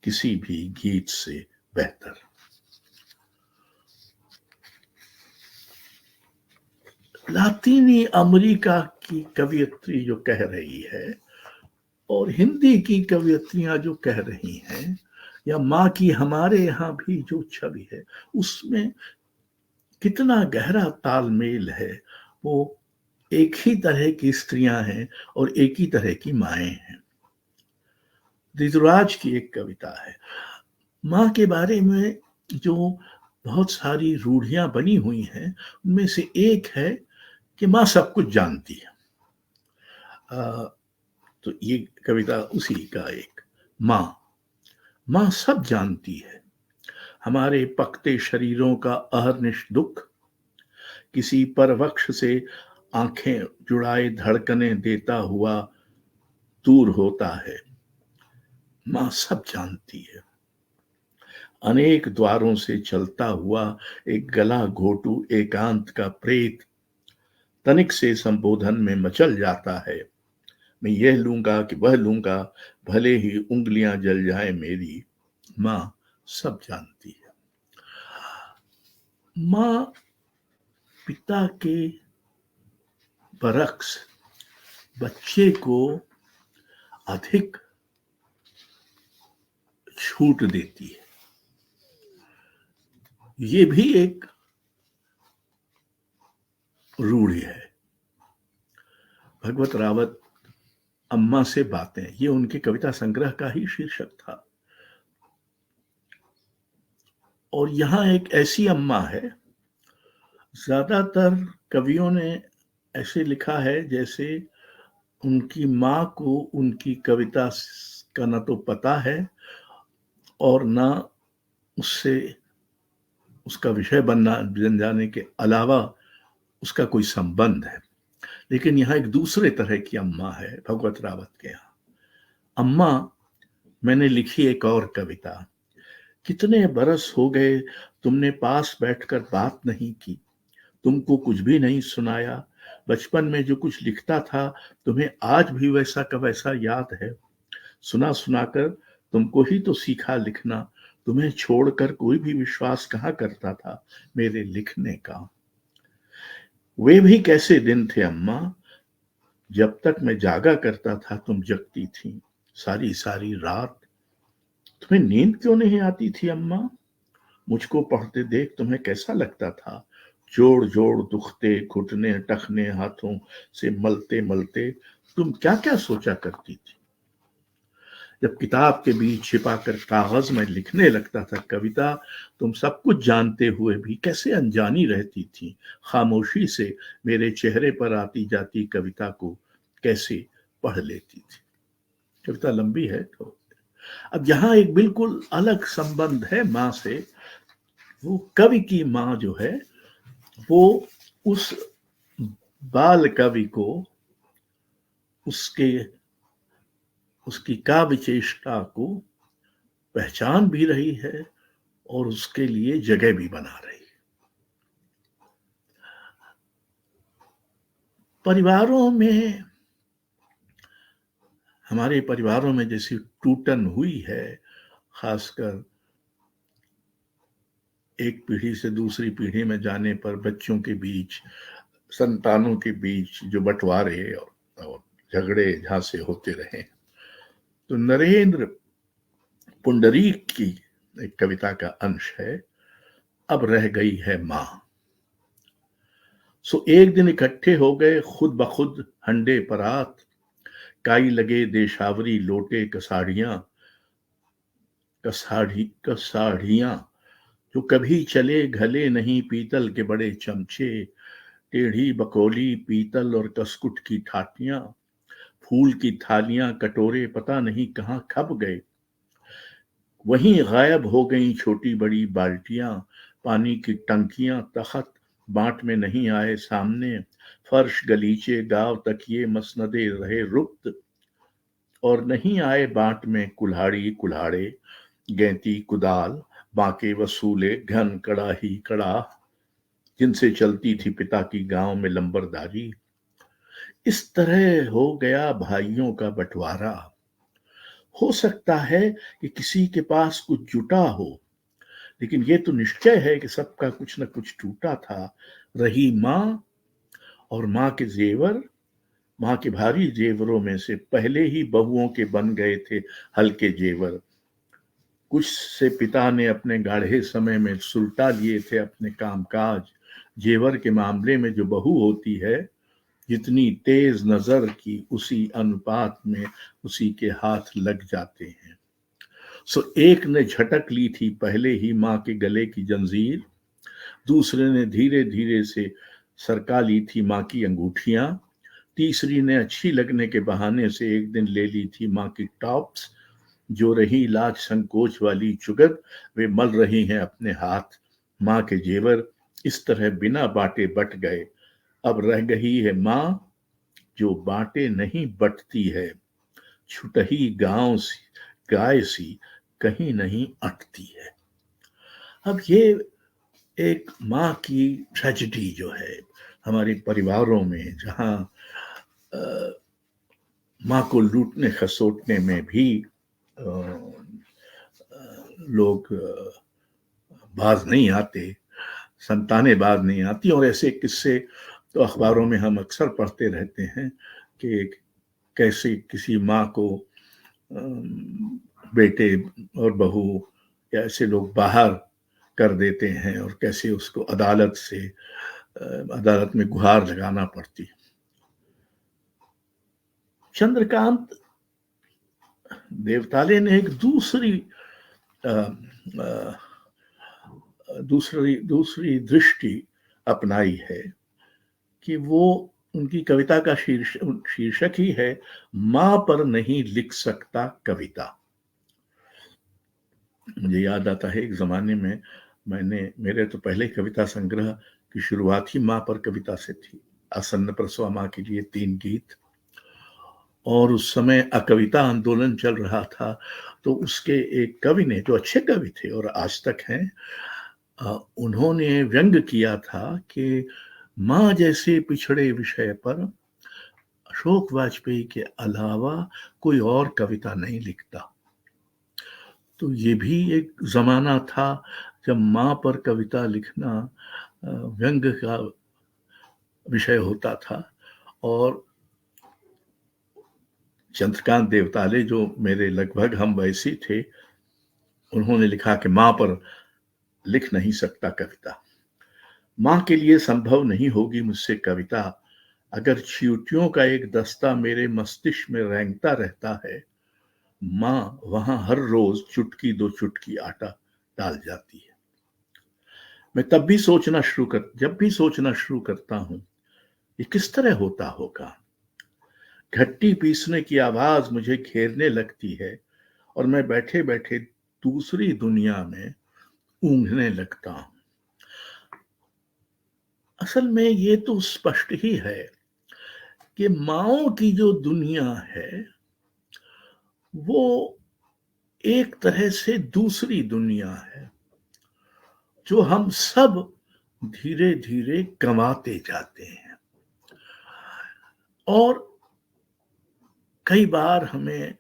किसी भी गीत से बेहतर। लातीनी अमेरिका की कवियत्री जो कह रही है और हिंदी की कवियत्रियां जो कह रही हैं, या मां की हमारे यहाँ भी जो छवि है, उसमें कितना गहरा तालमेल है। वो एक ही तरह की स्त्रियां हैं और एक ही तरह की माएं हैं। ऋतुराज की एक कविता है, मां के बारे में जो बहुत सारी रूढ़ियां बनी हुई हैं, उनमें से एक है कि मां सब कुछ जानती है। तो ये कविता उसी का एक, मां सब जानती है, हमारे पकते शरीरों का अहर्निश दुख किसी परवक्ष से आंखें जुड़ाए धड़कनें देता हुआ दूर होता है। मां सब जानती है। अनेक द्वारों से चलता हुआ एक गला घोटू एकांत का प्रेत तनिक से संबोधन में मचल जाता है। मैं यह लूंगा कि वह लूंगा, भले ही उंगलियां जल जाए मेरी। मां सब जानती है। मां पिता के बरक्स बच्चे को अधिक छूट देती है। ये भी एक रूढ़ी है। भगवत रावत अम्मा से बातें, ये उनके कविता संग्रह का ही शीर्षक था। और यहां एक ऐसी अम्मा है, ज्यादातर कवियों ने ऐसे लिखा है जैसे उनकी मां को उनकी कविता का न तो पता है और न उससे उसका विषय बन जाने के अलावा उसका कोई संबंध है। लेकिन यहाँ एक दूसरे तरह की अम्मा है भगवत रावत के यहाँ। अम्मा, मैंने लिखी एक और कविता। कितने बरस हो गए तुमने पास बैठकर बात नहीं की, तुमको कुछ भी नहीं सुनाया। बचपन में जो कुछ लिखता था तुम्हें आज भी वैसा का वैसा याद है। सुना सुनाकर तुमको ही तो सीखा लिखना, तुम्हें छोड़कर कोई भी विश्वास कहाँ करता था मेरे लिखने का। वे भी कैसे दिन थे अम्मा, जब तक मैं जागा करता था तुम जगती थी सारी सारी रात। तुम्हें नींद क्यों नहीं आती थी अम्मा, मुझको पढ़ते देख तुम्हें कैसा लगता था। जोड़ जोड़ दुखते घुटने टखने हाथों से मलते मलते तुम क्या क्या सोचा करती थी। जब किताब के बीच छिपाकर कागज में लिखने लगता था कविता, तुम सब कुछ जानते हुए भी कैसे अनजानी रहती थी। खामोशी से मेरे चेहरे पर आती जाती कविता को कैसे पढ़ लेती थी। कविता लंबी है तो अब यहाँ एक बिल्कुल अलग संबंध है माँ से। वो कवि की माँ जो है वो उस बाल कवि को उसकी काव्य चेष्टा को पहचान भी रही है और उसके लिए जगह भी बना रही है। परिवारों में, हमारे परिवारों में जैसी टूटन हुई है, खासकर एक पीढ़ी से दूसरी पीढ़ी में जाने पर बच्चों के बीच, संतानों के बीच जो बंटवारे और झगड़े जहां से होते रहे, तो नरेंद्र पुंडरीक की एक कविता का अंश है, अब रह गई है मां। सो एक दिन इकट्ठे हो गए खुद बखुद हंडे परात, काई लगे देशावरी लोटे कसाढ़ियां, जो कभी चले घले नहीं पीतल के बड़े चमचे, टेढ़ी बकोली पीतल और कसकुट की ठाटियां, फूल की थालियां कटोरे पता नहीं कहां खप गए। वहीं गायब हो गई छोटी बड़ी बाल्टियां, पानी की टंकियां तखत बांट में नहीं आए सामने, फर्श गलीचे गांव तकिए मसनदे रहे रुक्त, और नहीं आए बांट में कुल्हाड़ी कुल्हाड़े, गैंती कुदाल बांके वसूले घन कड़ाही कड़ा, जिनसे चलती थी पिता की गांव में लंबरदारी। इस तरह हो गया भाइयों का बंटवारा। हो सकता है कि किसी के पास कुछ जुटा हो, लेकिन ये तो निश्चय है कि सबका कुछ न कुछ टूटा था। रही मां, और मां के जेवर, मां के भारी जेवरों में से पहले ही बहुओं के बन गए थे हल्के जेवर। कुछ से पिता ने अपने गाढ़े समय में सुलटा लिए थे अपने कामकाज। जेवर के मामले में जो बहू होती है, जितनी तेज नजर की उसी अनुपात में उसी के हाथ लग जाते हैं। सो एक ने झटक ली थी पहले ही मां के गले की जंजीर, दूसरे ने धीरे धीरे से सरका ली थी मां की अंगूठियां, तीसरी ने अच्छी लगने के बहाने से एक दिन ले ली थी मां की टॉप्स, जो रही लाज संकोच वाली चुगत, वे मल रही हैं अपने हाथ। माँ के जेवर इस तरह बिना बांटे बट गए, अब रह गई है माँ जो बांटे नहीं बटती है। छुटही गांव सी गाय सी कहीं नहीं अटती है। अब ये एक माँ की ट्रेजेडी जो है हमारे परिवारों में, जहाँ माँ को लूटने खसोटने में भी लोग बाज नहीं आते, संतानें बाज नहीं आती। और ऐसे किस्से तो अखबारों में हम अक्सर पढ़ते रहते हैं कि कैसे किसी माँ को बेटे और बहू या ऐसे लोग बाहर कर देते हैं और कैसे उसको अदालत में गुहार लगाना पड़ती। चंद्रकांत देवताले ने एक दूसरी दृष्टि अपनाई है कि वो, उनकी कविता का शीर्षक ही है मां पर नहीं लिख सकता कविता। मुझे याद आता है एक जमाने में मेरे तो पहले कविता संग्रह की शुरुआत ही मां पर कविता से थी। आसन्न प्रसवा मां के लिए 3 गीत। और उस समय अकविता आंदोलन चल रहा था, तो उसके एक कवि ने, जो अच्छे कवि थे और आज तक हैं, उन्होंने व्यंग किया था कि मां जैसे पिछड़े विषय पर अशोक वाजपेयी के अलावा कोई और कविता नहीं लिखता। तो ये भी एक जमाना था जब मां पर कविता लिखना व्यंग का विषय होता था। और चंद्रकांत देवताले, जो मेरे लगभग हम वैसे थे, उन्होंने लिखा कि मां पर लिख नहीं सकता कविता। मां के लिए संभव नहीं होगी मुझसे कविता, अगर चींटियों का एक दस्ता मेरे मस्तिष्क में रेंगता रहता है। मां वहां हर रोज चुटकी 2 चुटकी आटा डाल जाती है। मैं जब भी सोचना शुरू करता हूं, ये किस तरह होता होगा। घट्टी पीसने की आवाज मुझे घेरने लगती है और मैं बैठे बैठे दूसरी दुनिया में ऊँघने लगता हूं। असल में ये तो स्पष्ट ही है कि माओ की जो दुनिया है वो एक तरह से दूसरी दुनिया है, जो हम सब धीरे धीरे गंवाते जाते हैं। और कई बार हमें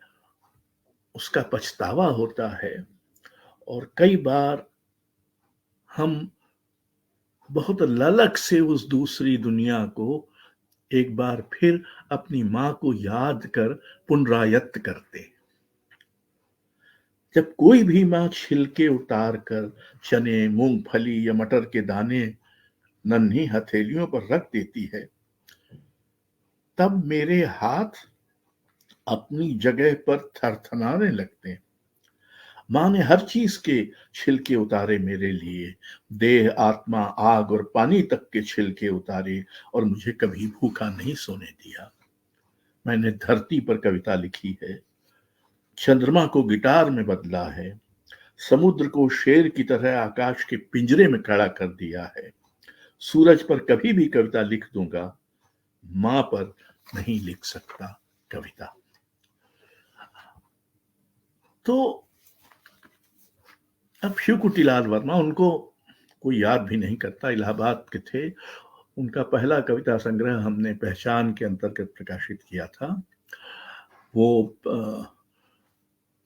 उसका पछतावा होता है, और कई बार हम बहुत ललक से उस दूसरी दुनिया को एक बार फिर अपनी मां को याद कर पुनरायत्त करते। जब कोई भी मां छिलके उतार कर चने, मूंगफली या मटर के दाने नन्ही हथेलियों पर रख देती है, तब मेरे हाथ अपनी जगह पर थरथराने लगते हैं। मां ने हर चीज के छिलके उतारे मेरे लिए, देह, आत्मा, आग और पानी तक के छिलके उतारे, और मुझे कभी भूखा नहीं सोने दिया। मैंने धरती पर कविता लिखी है, चंद्रमा को गिटार में बदला है, समुद्र को शेर की तरह आकाश के पिंजरे में खड़ा कर दिया है। सूरज पर कभी भी कविता लिख दूंगा, मां पर नहीं लिख सकता कविता। तो अब शिवकुटीलाल वर्मा, उनको कोई याद भी नहीं करता, इलाहाबाद के थे। उनका पहला कविता संग्रह हमने पहचान के अंतर्गत प्रकाशित किया था। वो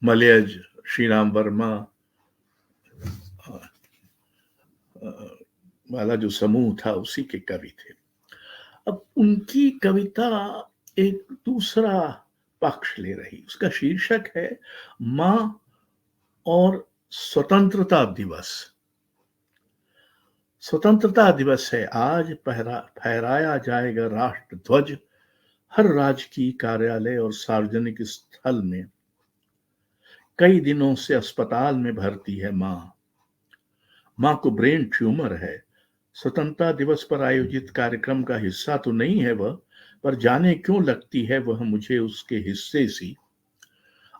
मलयज श्रीराम वर्मा वाला जो समूह था उसी के कवि थे। अब उनकी कविता एक दूसरा पक्ष ले रही। उसका शीर्षक है मां और स्वतंत्रता दिवस। स्वतंत्रता दिवस है आज, फहराया जाएगा राष्ट्र ध्वज हर राजकीय कार्यालय और सार्वजनिक स्थल में। कई दिनों से अस्पताल में भर्ती है मां को ब्रेन ट्यूमर है। स्वतंत्रता दिवस पर आयोजित कार्यक्रम का हिस्सा तो नहीं है वह, पर जाने क्यों लगती है वह मुझे उसके हिस्से सी।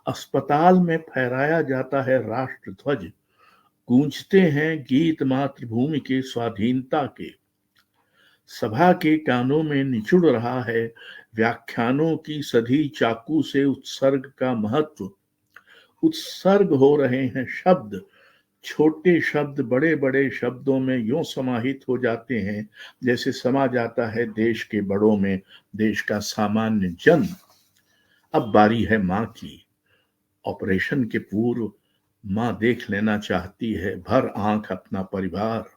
अस्पताल में फहराया जाता है राष्ट्र ध्वज, गूंजते हैं गीत मातृभूमि के स्वाधीनता के। सभा के कानों में निचुड़ रहा है व्याख्यानों की सधी चाकू से उत्सर्ग का महत्व। उत्सर्ग हो रहे हैं शब्द, छोटे शब्द बड़े बड़े शब्दों में यूं समाहित हो जाते हैं जैसे समा जाता है देश के बड़ों में देश का सामान्य जन। अब बारी है मां की। ऑपरेशन के पूर्व मां देख लेना चाहती है भर आंख अपना परिवार।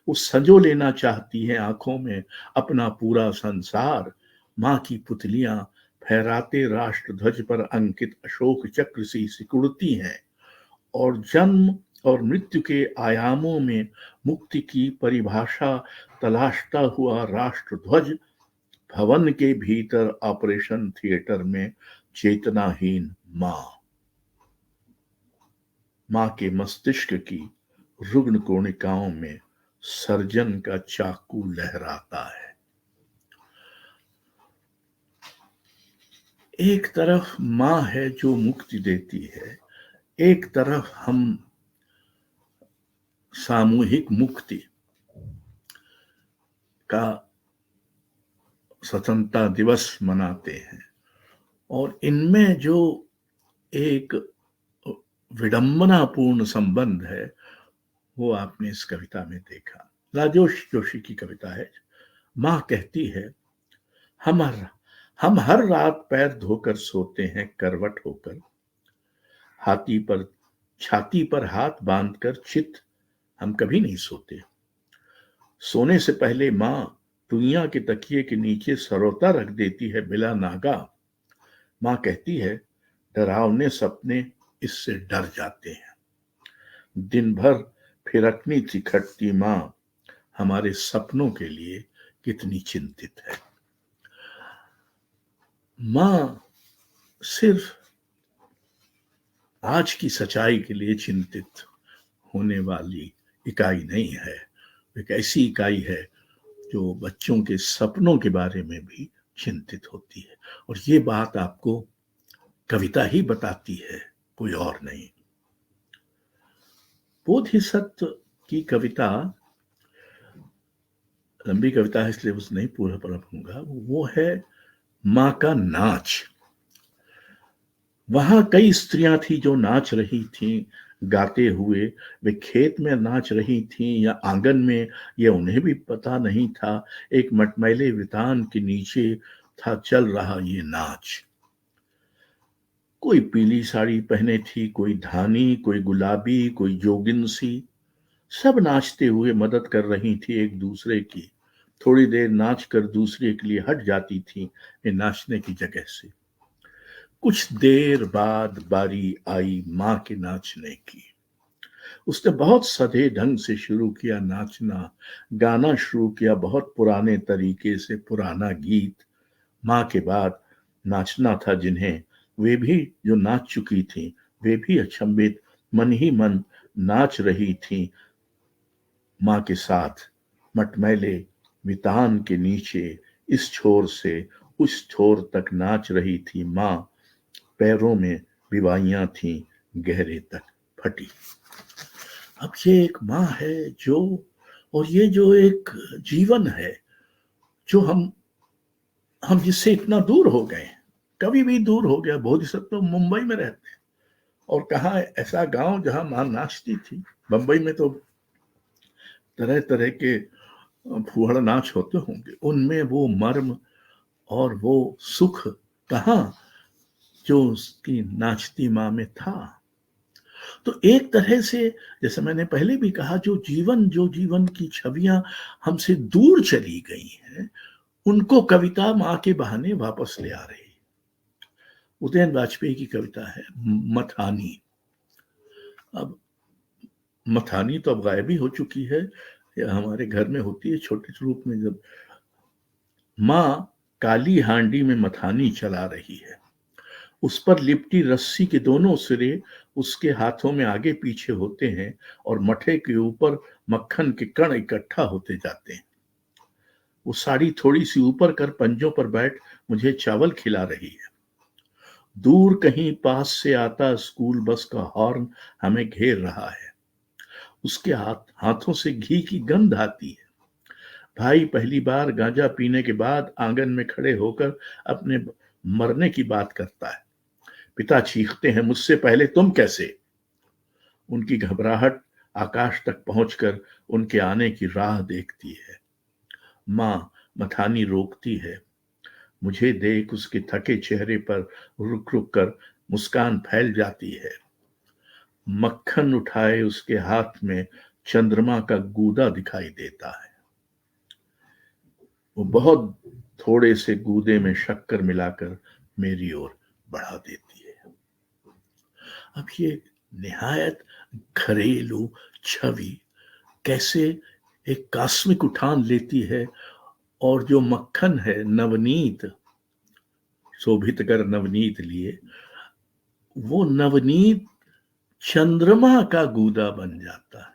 वो संजो लेना चाहती है आंखों में अपना पूरा संसार। मां की पुतलियां फहराते राष्ट्र ध्वज पर अंकित अशोक चक्र सी सिकुड़ती हैं, और जन्म और मृत्यु के आयामों में मुक्ति की परिभाषा तलाशता हुआ राष्ट्र ध्वज भवन के भीतर ऑपरेशन थिएटर में चेतनाहीन मां के मस्तिष्क की रुग्ण कोणिकाओं में सर्जन का चाकू लहराता है। एक तरफ मां है जो मुक्ति देती है, एक तरफ हम सामूहिक मुक्ति का स्वतंत्रता दिवस मनाते हैं, और इनमें जो एक विडंबनापूर्ण संबंध है वो आपने इस कविता में देखा। राजेश जोशी की कविता है। मां कहती है, हम हर रात पैर धोकर सोते हैं करवट होकर, हाथी पर छाती पर हाथ बांधकर चित हम कभी नहीं सोते। सोने से पहले मां दुनिया के तकिए के नीचे सरोता रख देती है बिला नागा। मां कहती है, डरावने सपने इससे डर जाते हैं। दिन भर फिरकनी चिखटती मां हमारे सपनों के लिए कितनी चिंतित है। मां सिर्फ आज की सच्चाई के लिए चिंतित होने वाली इकाई नहीं है, एक ऐसी इकाई है जो बच्चों के सपनों के बारे में भी चिंतित होती है, और ये बात आपको कविता ही बताती है, कोई और नहीं। बोधिसत्व की कविता लंबी कविता है इसलिए उस नहीं पूरा पढ़ूंगा। वो है मां का नाच। वहां कई स्त्रियां थी जो नाच रही थीं गाते हुए। वे खेत में नाच रही थीं या आंगन में, ये उन्हें भी पता नहीं था। एक मटमैले वितान के नीचे था चल रहा ये नाच। कोई पीली साड़ी पहने थी, कोई धानी, कोई गुलाबी, कोई जोगिन सी। सब नाचते हुए मदद कर रही थी एक दूसरे की। थोड़ी देर नाच कर दूसरे के लिए हट जाती थी वे नाचने की जगह से। कुछ देर बाद बारी आई मां के नाचने की। उसने बहुत सधे ढंग से शुरू किया नाचना, गाना शुरू किया बहुत पुराने तरीके से, पुराना गीत। मां के बाद नाचना था जिन्हें, वे भी जो नाच चुकी थी, वे भी अचंभित मन ही मन नाच रही थी मां के साथ। मटमैले वितान के नीचे इस छोर से उस छोर तक नाच रही थी मां। पैरों में विवाइयां थी गहरे तक फटी। अब ये एक मां है जो, और ये जो एक जीवन है जो हम जिससे इतना दूर हो गए, कभी भी दूर हो गया। बोधिसत्व तो मुंबई में रहते हैं, और कहाँ ऐसा गांव जहां मां नाचती थी। बंबई में तो तरह तरह के फूहड़ नाच होते होंगे, उनमें वो मर्म और वो सुख कहाँ जो उसकी नाचती मां में था। तो एक तरह से, जैसे मैंने पहले भी कहा, जो जीवन की छवियां हमसे दूर चली गई हैं, उनको कविता मां के बहाने वापस ले आ रही। उदयन वाजपेयी की कविता है मथानी। अब मथानी तो अब गायब ही हो चुकी है, या हमारे घर में होती है छोटे रूप में। जब मां काली हांडी में मथानी चला रही है, उस पर लिपटी रस्सी के दोनों सिरे उसके हाथों में आगे पीछे होते हैं, और मठे के ऊपर मक्खन के कण इकट्ठा होते जाते हैं। वो साड़ी थोड़ी सी ऊपर कर पंजों पर बैठ मुझे चावल खिला रही है। दूर कहीं पास से आता स्कूल बस का हॉर्न हमें घेर रहा है। उसके हाथों से घी की गंध आती है। भाई पहली बार गांजा पीने के बाद आंगन में खड़े होकर अपने मरने की बात करता है। पिता चीखते हैं, मुझसे पहले तुम कैसे? उनकी घबराहट आकाश तक पहुंचकर उनके आने की राह देखती है। मां मथानी रोकती है। मुझे देख उसके थके चेहरे पर रुक रुक कर मुस्कान फैल जाती है। मक्खन उठाए उसके हाथ में चंद्रमा का गूदा दिखाई देता है। वो बहुत थोड़े से गूदे में शक्कर मिलाकर मेरी ओर बढ़ा देती है। अब ये निहायत घरेलू छवि कैसे एक कॉस्मिक उठान लेती है, और जो मक्खन है नवनीत, शोभित कर नवनीत लिए, वो नवनीत चंद्रमा का गूदा बन जाता है।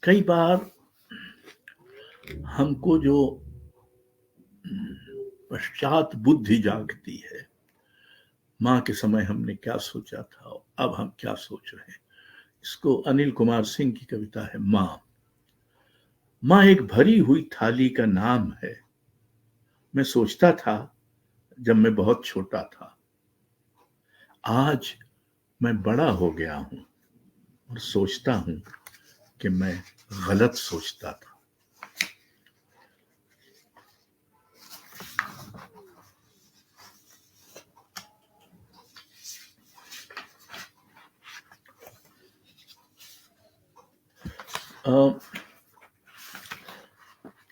कई बार हमको जो पश्चात बुद्धि जागती है, मां के समय हमने क्या सोचा था, अब हम क्या सोच रहे हैं, इसको अनिल कुमार सिंह की कविता है मां। मां एक भरी हुई थाली का नाम है। मैं सोचता था जब मैं बहुत छोटा था, आज मैं बड़ा हो गया हूं और सोचता हूं कि मैं गलत सोचता था।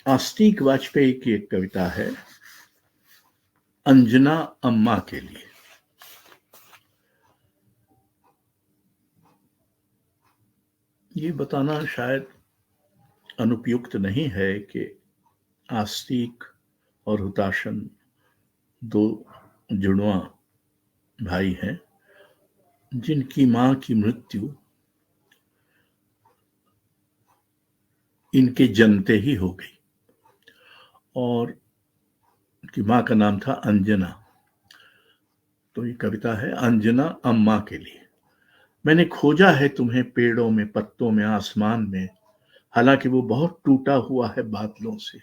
आस्तिक वाजपेयी की एक कविता है, अंजना अम्मा के लिए। ये बताना शायद अनुपयुक्त नहीं है कि आस्तिक और हुताशन दो जुड़वा भाई हैं जिनकी मां की मृत्यु इनके जन्मते ही हो गई, और उनकी मां का नाम था अंजना। तो ये कविता है अंजना अम्मा के लिए। मैंने खोजा है तुम्हें पेड़ों में, पत्तों में, आसमान में, हालांकि वो बहुत टूटा हुआ है बादलों से।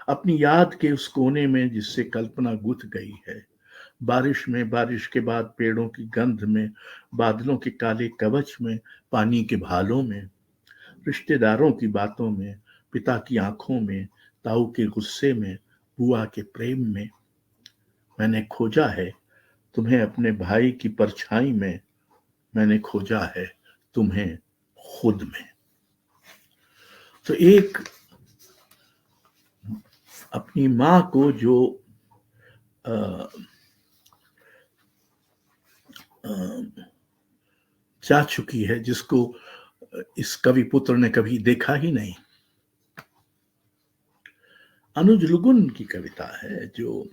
अपनी याद के उस कोने में जिससे कल्पना गुथ गई है, बारिश में, बारिश के बाद पेड़ों की गंध में, बादलों के काले कवच में, पानी के भालों में, रिश्तेदारों की बातों में, पिता की आंखों में, ताऊ के गुस्से में, बुआ के प्रेम में। मैंने खोजा है तुम्हें अपने भाई की परछाई में, मैंने खोजा है तुम्हें खुद में। तो एक अपनी मां को जो जा चुकी है, जिसको इस कवि पुत्र ने कभी देखा ही नहीं। अनुज लुगुन की कविता है, जो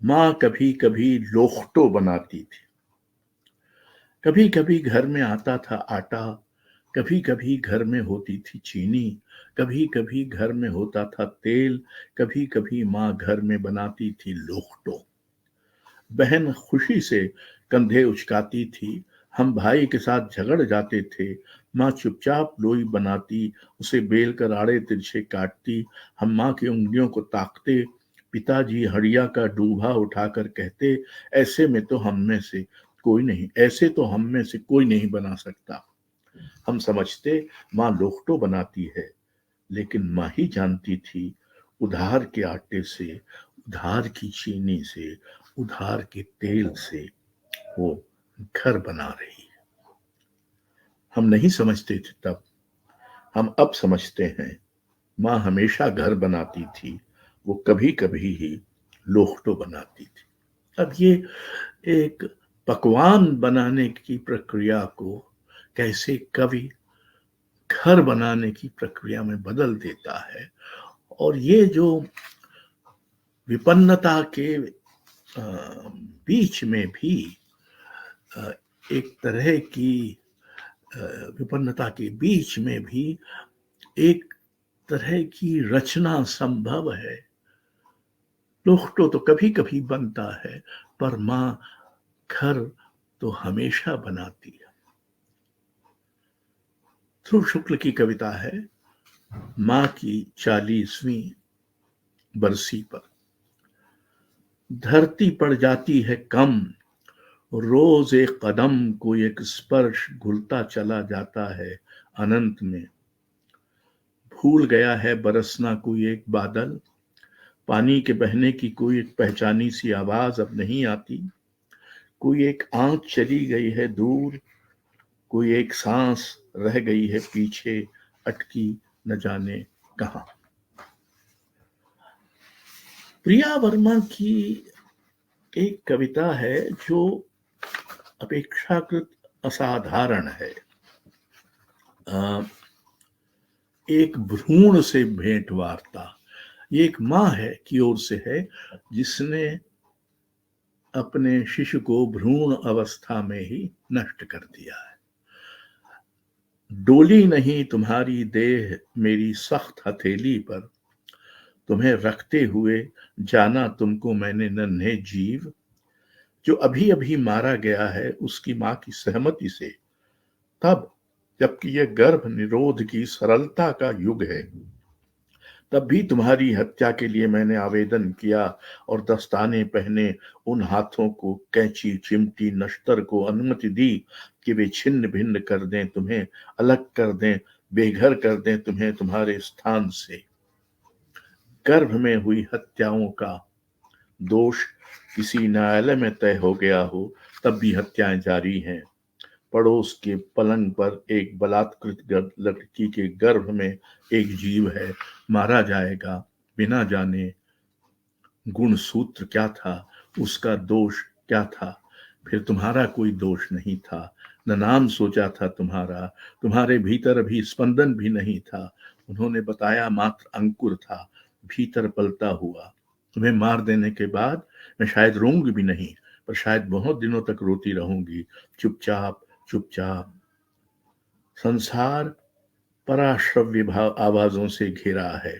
मां कभी कभी लोखटो बनाती थी। कभी कभी घर में आता था आटा, कभी कभी घर में होती थी चीनी, कभी कभी घर में होता था तेल, कभी कभी मां घर में बनाती थी लोखटो। बहन खुशी से कंधे उचकाती थी, हम भाई के साथ झगड़ जाते थे। माँ चुपचाप लोई बनाती, उसे बेल कर आड़े तिरछे काटती। हम माँ की उंगलियों को ताकते, पिताजी हड़िया का डूबा उठाकर कहते, ऐसे में तो हम में से कोई नहीं, ऐसे तो हम में से कोई नहीं बना सकता। हम समझते माँ लोखटो बनाती है, लेकिन माँ ही जानती थी उधार के आटे से, उधार की चीनी से, उधार के तेल से वो घर बना रही है। हम नहीं समझते थे तब, हम अब समझते हैं। माँ हमेशा घर बनाती थी, वो कभी कभी ही लोखटो बनाती थी। अब ये एक पकवान बनाने की प्रक्रिया को कैसे कवि घर बनाने की प्रक्रिया में बदल देता है, और ये जो विपन्नता के बीच में भी एक तरह की विपन्नता के बीच में भी एक तरह की रचना संभव है। लुफ्टो तो कभी कभी बनता है, पर मां घर तो हमेशा बनाती है। ध्रुव शुक्ल की कविता है मां की 40वीं बरसी पर। धरती पड़ जाती है कम, रोज एक कदम, कोई एक स्पर्श घुलता चला जाता है अनंत में। भूल गया है बरसना कोई एक बादल, पानी के बहने की कोई एक पहचानी सी आवाज अब नहीं आती। कोई एक आंच चली गई है दूर, कोई एक सांस रह गई है पीछे, अटकी न जाने कहां। प्रिया वर्मा की एक कविता है जो अपेक्षाकृत असाधारण है। एक भ्रूण से भेंट वार्ता। ये एक मां है की ओर से है, जिसने अपने शिशु को भ्रूण अवस्था में ही नष्ट कर दिया है। डोली नहीं तुम्हारी देह मेरी सख्त हथेली पर, तुम्हें रखते हुए जाना तुमको मैंने नन्हे जीव। जो अभी अभी मारा गया है उसकी मां की सहमति से, तब जबकि यह गर्भ निरोध की सरलता का युग है, तब भी तुम्हारी हत्या के लिए मैंने आवेदन किया और दस्ताने पहने उन हाथों को, कैंची, चिमटी, नश्तर को अनुमति दी कि वे छिन्न भिन्न कर दें तुम्हें, अलग कर दें, बेघर कर दें तुम्हें तुम्हारे स्थान से। गर्भ में हुई हत्याओं का दोष किसी न्यायालय में तय हो गया हो, तब भी हत्याएं जारी हैं। पड़ोस के पलंग पर एक बलात्कृत लड़की के गर्भ में एक जीव है, मारा जाएगा बिना जाने गुण सूत्र क्या था, उसका दोष क्या था। फिर तुम्हारा कोई दोष नहीं था, न नाम सोचा था तुम्हारा, तुम्हारे भीतर अभी स्पंदन भी नहीं था। उन्होंने बताया मात्र अंकुर था, भीतर पलता हुआ। तुम्हें मार देने के बाद मैं शायद रोऊंगी भी नहीं, पर शायद बहुत दिनों तक रोती रहूंगी, चुपचाप चुपचाप। संसार पराश्रव्य आवाजों से घिरा है।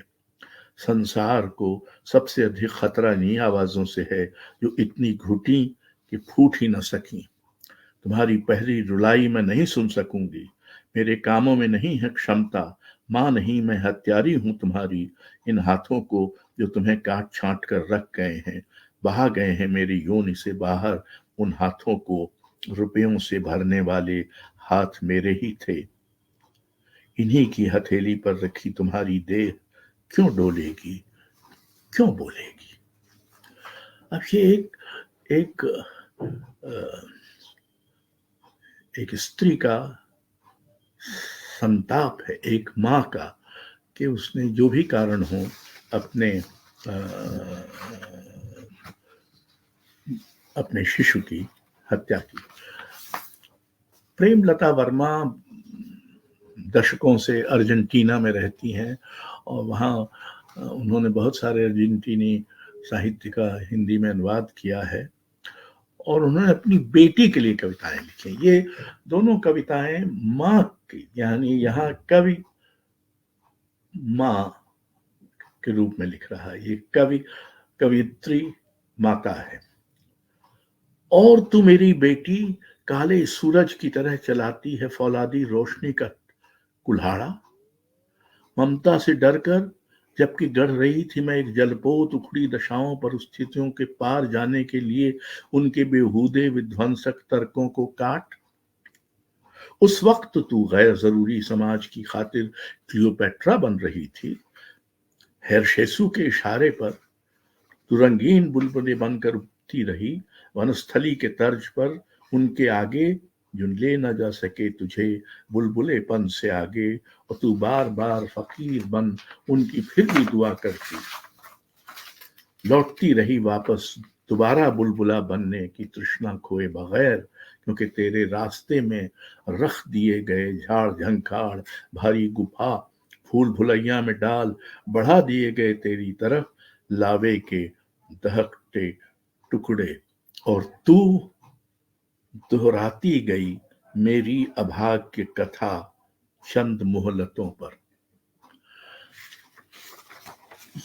संसार को सबसे अधिक खतरा इन्हीं आवाजों से है जो इतनी घुटी कि फूट ही न सकी। तुम्हारी पहली रुलाई मैं नहीं सुन सकूंगी, मेरे कामों में नहीं है क्षमता। मां नहीं, मैं हत्यारी हूं तुम्हारी। इन हाथों को जो तुम्हें काट छांट कर रख गए हैं, बहा गए हैं मेरी योनि से बाहर, उन हाथों को रुपयों से भरने वाले हाथ मेरे ही थे। इन्हीं की हथेली पर रखी तुम्हारी देह क्यों डोलेगी, क्यों बोलेगी। अब ये एक एक स्त्री का संताप है, एक मां का, कि उसने जो भी कारण हो अपने शिशु की हत्या की। प्रेमलता वर्मा दशकों से अर्जेंटीना में रहती हैं और वहाँ उन्होंने बहुत सारे अर्जेंटीनी साहित्य का हिंदी में अनुवाद किया है और उन्होंने अपनी बेटी के लिए कविताएं लिखी। ये दोनों कविताएं माँ की, यानी यहाँ कवि माँ के रूप में लिख रहा है, ये कवियत्री माता है। और तू मेरी बेटी काले सूरज की तरह चलाती है फौलादी रोशनी का कुल्हाड़ा। ममता से डरकर जबकि गढ़ रही थी मैं एक जलपोत उखड़ी दशाओं पर स्थितियों के पार जाने के लिए उनके बेहूदे विध्वंसक तर्कों को काट। उस वक्त तू गैर जरूरी समाज की खातिर क्लियोपेट्रा बन रही थी। हेरशेसु के इशारे पर तू रंगीन बुलबुले बनकर उठती रही, वनस्थली के तर्ज पर उनके आगे जो ले न जा सके तुझे बुलबुलेपन से आगे, और तू बार बार फकीर बन उनकी फिर भी दुआ करती, लौटती रही वापस दोबारा बुलबुला बनने की तृष्णा खोए बगैर, क्योंकि तेरे रास्ते में रख दिए गए झाड़ झंखाड़ भारी गुफा फूल भुलैया में डाल बढ़ा दिए गए तेरी तरफ लावे के दहकते टुकड़े, और तू दोहराती गई मेरी अभाग्य कथा चंद मोहलतों पर।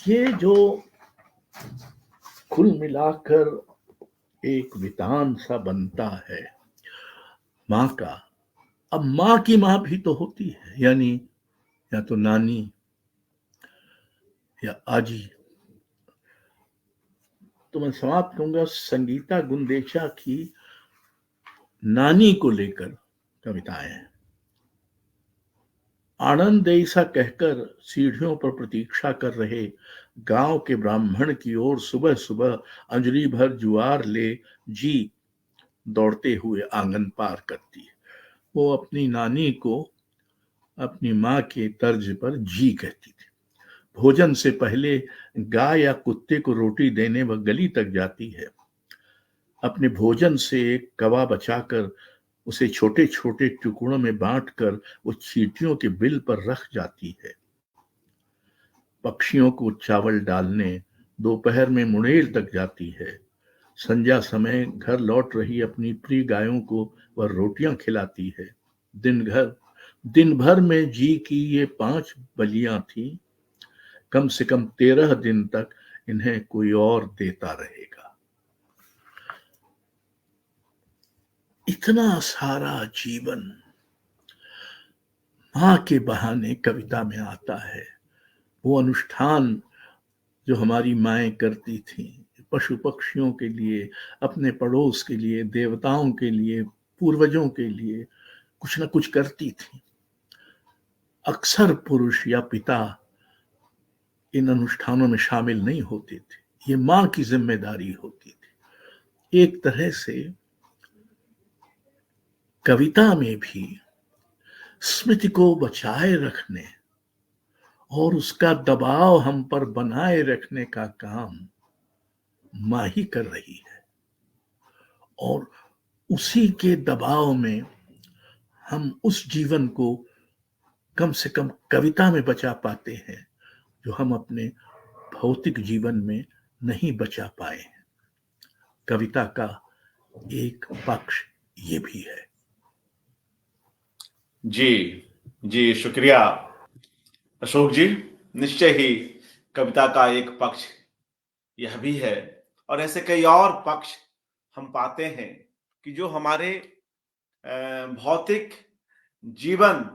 ये जो कुल मिलाकर एक वितान सा बनता है माँ का। अब माँ की माँ भी तो होती है, यानी या तो नानी या आजी। तो मैं समाप्त करूंगा संगीता गुंदेचा की नानी को लेकर कविताएं हैं। आनंद ऐसा कहकर सीढ़ियों पर प्रतीक्षा कर रहे गांव के ब्राह्मण की ओर सुबह सुबह अंजलि भर जुआर ले जी दौड़ते हुए आंगन पार करती है। वो अपनी नानी को अपनी माँ के तर्ज पर जी कहती थी। भोजन से पहले गाय या कुत्ते को रोटी देने वह गली तक जाती है। अपने भोजन से एक कवा बचाकर उसे छोटे छोटे टुकड़ों में बांटकर वो चींटियों के बिल पर रख जाती है। पक्षियों को चावल डालने दोपहर में मुंडेर तक जाती है। संध्या समय घर लौट रही अपनी प्रिय गायों को वह रोटियां खिलाती है। दिन भर में जी की ये 5 बलियां थी। कम से कम 13 दिन तक इन्हें कोई और देता रहेगा। इतना सारा जीवन माँ के बहाने कविता में आता है। वो अनुष्ठान जो हमारी माएं करती थी, पशु पक्षियों के लिए, अपने पड़ोस के लिए, देवताओं के लिए, पूर्वजों के लिए कुछ न कुछ करती थी। अक्सर पुरुष या पिता इन अनुष्ठानों में शामिल नहीं होते थे। ये माँ की जिम्मेदारी होती थी। एक तरह से कविता में भी स्मृति को बचाए रखने और उसका दबाव हम पर बनाए रखने का काम माँ ही कर रही है। और उसी के दबाव में हम उस जीवन को कम से कम कविता में बचा पाते हैं जो हम अपने भौतिक जीवन में नहीं बचा पाए। कविता का एक पक्ष ये भी है। जी जी, शुक्रिया अशोक जी। निश्चय ही कविता का एक पक्ष यह भी है, और ऐसे कई और पक्ष हम पाते हैं कि जो हमारे भौतिक जीवन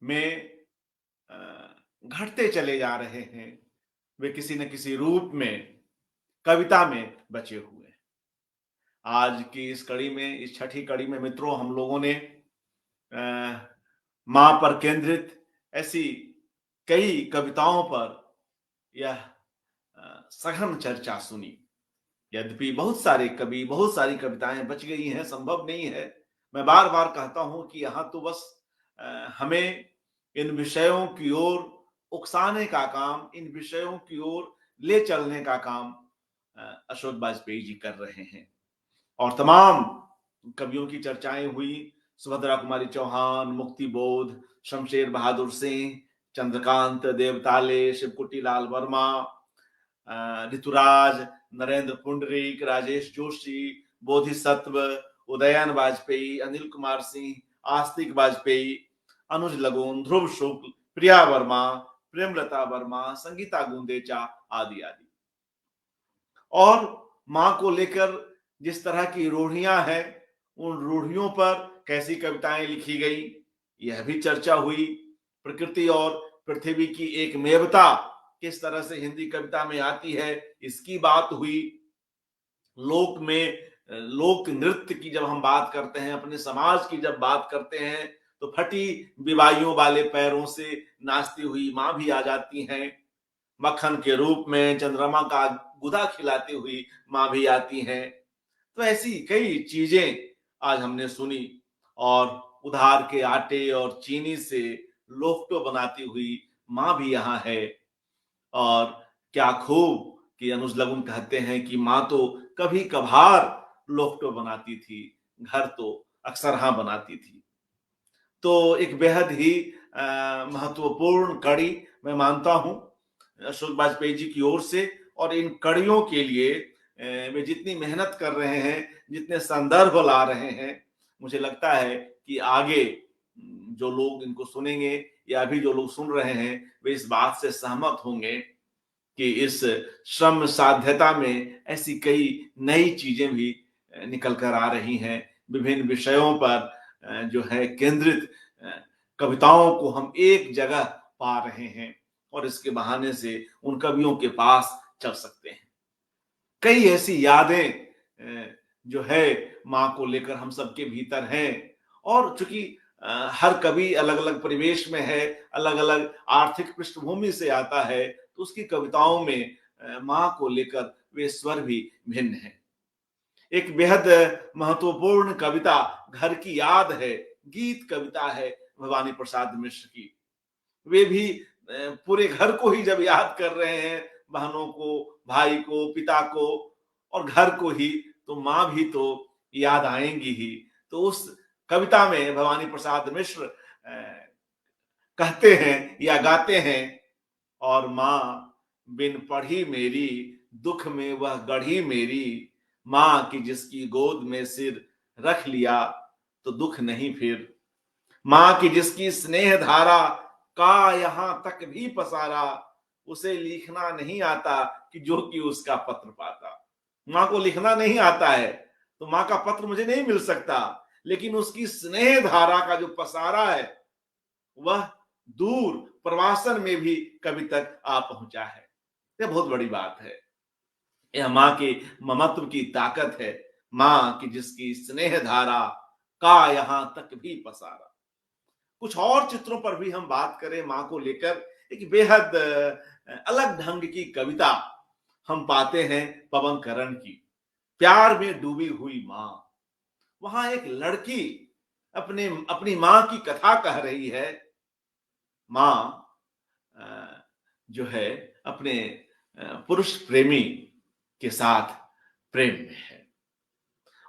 में घटते चले जा रहे हैं, वे किसी न किसी रूप में कविता में बचे हुए हैं। आज की इस कड़ी में, इस छठी कड़ी में मित्रों, हम लोगों ने माँ पर केंद्रित ऐसी कई कविताओं पर यह सघन चर्चा सुनी। यद्यपि बहुत सारे कवि, बहुत सारी कविताएं बच गई हैं, संभव नहीं है। मैं बार बार कहता हूं कि यहां तो बस हमें इन विषयों की ओर उकसाने का काम, इन विषयों की ओर ले चलने का काम अशोक वाजपेयी जी कर रहे हैं। और तमाम कवियों की चर्चाएं हुई। सुभद्रा कुमारी चौहान, मुक्ति बोध, शमशेर बहादुर सिंह, चंद्रकांत देवताले, शिवकुटी लाल वर्मा, ऋतुराज, नरेंद्र पुंडरीक, राजेश जोशी, बोधिसत्व, उदयन वाजपेयी, अनिल कुमार सिंह, आस्तिक वाजपेयी, अनुज लगोन, ध्रुव शुक्ल, प्रिया वर्मा, प्रेमलता वर्मा, संगीता गुंदेचा आदि आदि। और मां को लेकर जिस तरह की रूढ़ियां हैं, उन रूढ़ियों पर कैसी कविताएं लिखी गई, यह भी चर्चा हुई। प्रकृति और पृथ्वी की एक मेवता किस तरह से हिंदी कविता में आती है, इसकी बात हुई। लोक में लोक नृत्य की जब हम बात करते हैं, अपने समाज की जब बात करते हैं, तो फटी बिवाइयों वाले पैरों से नाचती हुई मां भी आ जाती हैं। मक्खन के रूप में चंद्रमा का गुदा खिलाती हुई मां भी आती हैं। तो ऐसी कई चीजें आज हमने सुनी। और उधार के आटे और चीनी से लोफ्टो बनाती हुई मां भी यहाँ है। और क्या खूब कि अनुज लगुन कहते हैं कि मां तो कभी कभार लोफ्टो बनाती थी, घर तो अक्सर हाँ बनाती थी। तो एक बेहद ही महत्वपूर्ण कड़ी मैं मानता हूं अशोक वाजपेयी जी की ओर से। और इन कड़ियों के लिए वे जितनी मेहनत कर रहे हैं, जितने संदर्भ ला रहे हैं, मुझे लगता है कि आगे जो लोग इनको सुनेंगे या अभी जो लोग सुन रहे हैं, वे इस बात से सहमत होंगे कि इस श्रम साध्यता में ऐसी कई नई चीजें भी निकल कर आ रही हैं। विभिन्न विषयों पर जो है केंद्रित कविताओं को हम एक जगह पा रहे हैं और इसके बहाने से उन कवियों के पास चल सकते हैं। कई ऐसी यादें जो है माँ को लेकर हम सबके भीतर हैं और चूंकि हर कवि अलग-अलग परिवेश में है, अलग-अलग आर्थिक पृष्ठभूमि से आता है, तो उसकी कविताओं में माँ को लेकर वे स्वर भी भिन्न हैं। एक बेहद महत्वपूर्ण कविता घर की याद है, गीत कविता है भवानी प्रसाद मिश्र की। वे भी पूरे घर को ही जब याद कर रहे हैं, बहनों को, भाई को, पिता को और घर को ही, तो माँ भी तो याद आएंगी ही। तो उस कविता में भवानी प्रसाद मिश्र कहते हैं या गाते हैं, और माँ बिन पढ़ी मेरी, दुख में वह गढ़ी मेरी, माँ की जिसकी गोद में सिर रख लिया तो दुख नहीं फिर, माँ की जिसकी स्नेह धारा का यहां तक भी पसारा, उसे लिखना नहीं आता कि जो कि उसका पत्र पाता। माँ को लिखना नहीं आता है तो माँ का पत्र मुझे नहीं मिल सकता, लेकिन उसकी स्नेह धारा का जो पसारा है वह दूर प्रवासन में भी कवि तक आ पहुंचा है। यह बहुत बड़ी बात है। यह माँ के ममत्व की ताकत है, माँ की जिसकी स्नेह धारा का यहां तक भी पसारा। कुछ और चित्रों पर भी हम बात करें माँ को लेकर, एक बेहद अलग ढंग की कविता हम पाते हैं पवन करण की, प्यार में डूबी हुई माँ। वहां एक लड़की अपनी माँ की कथा कह रही है। माँ जो है अपने पुरुष प्रेमी के साथ प्रेम में है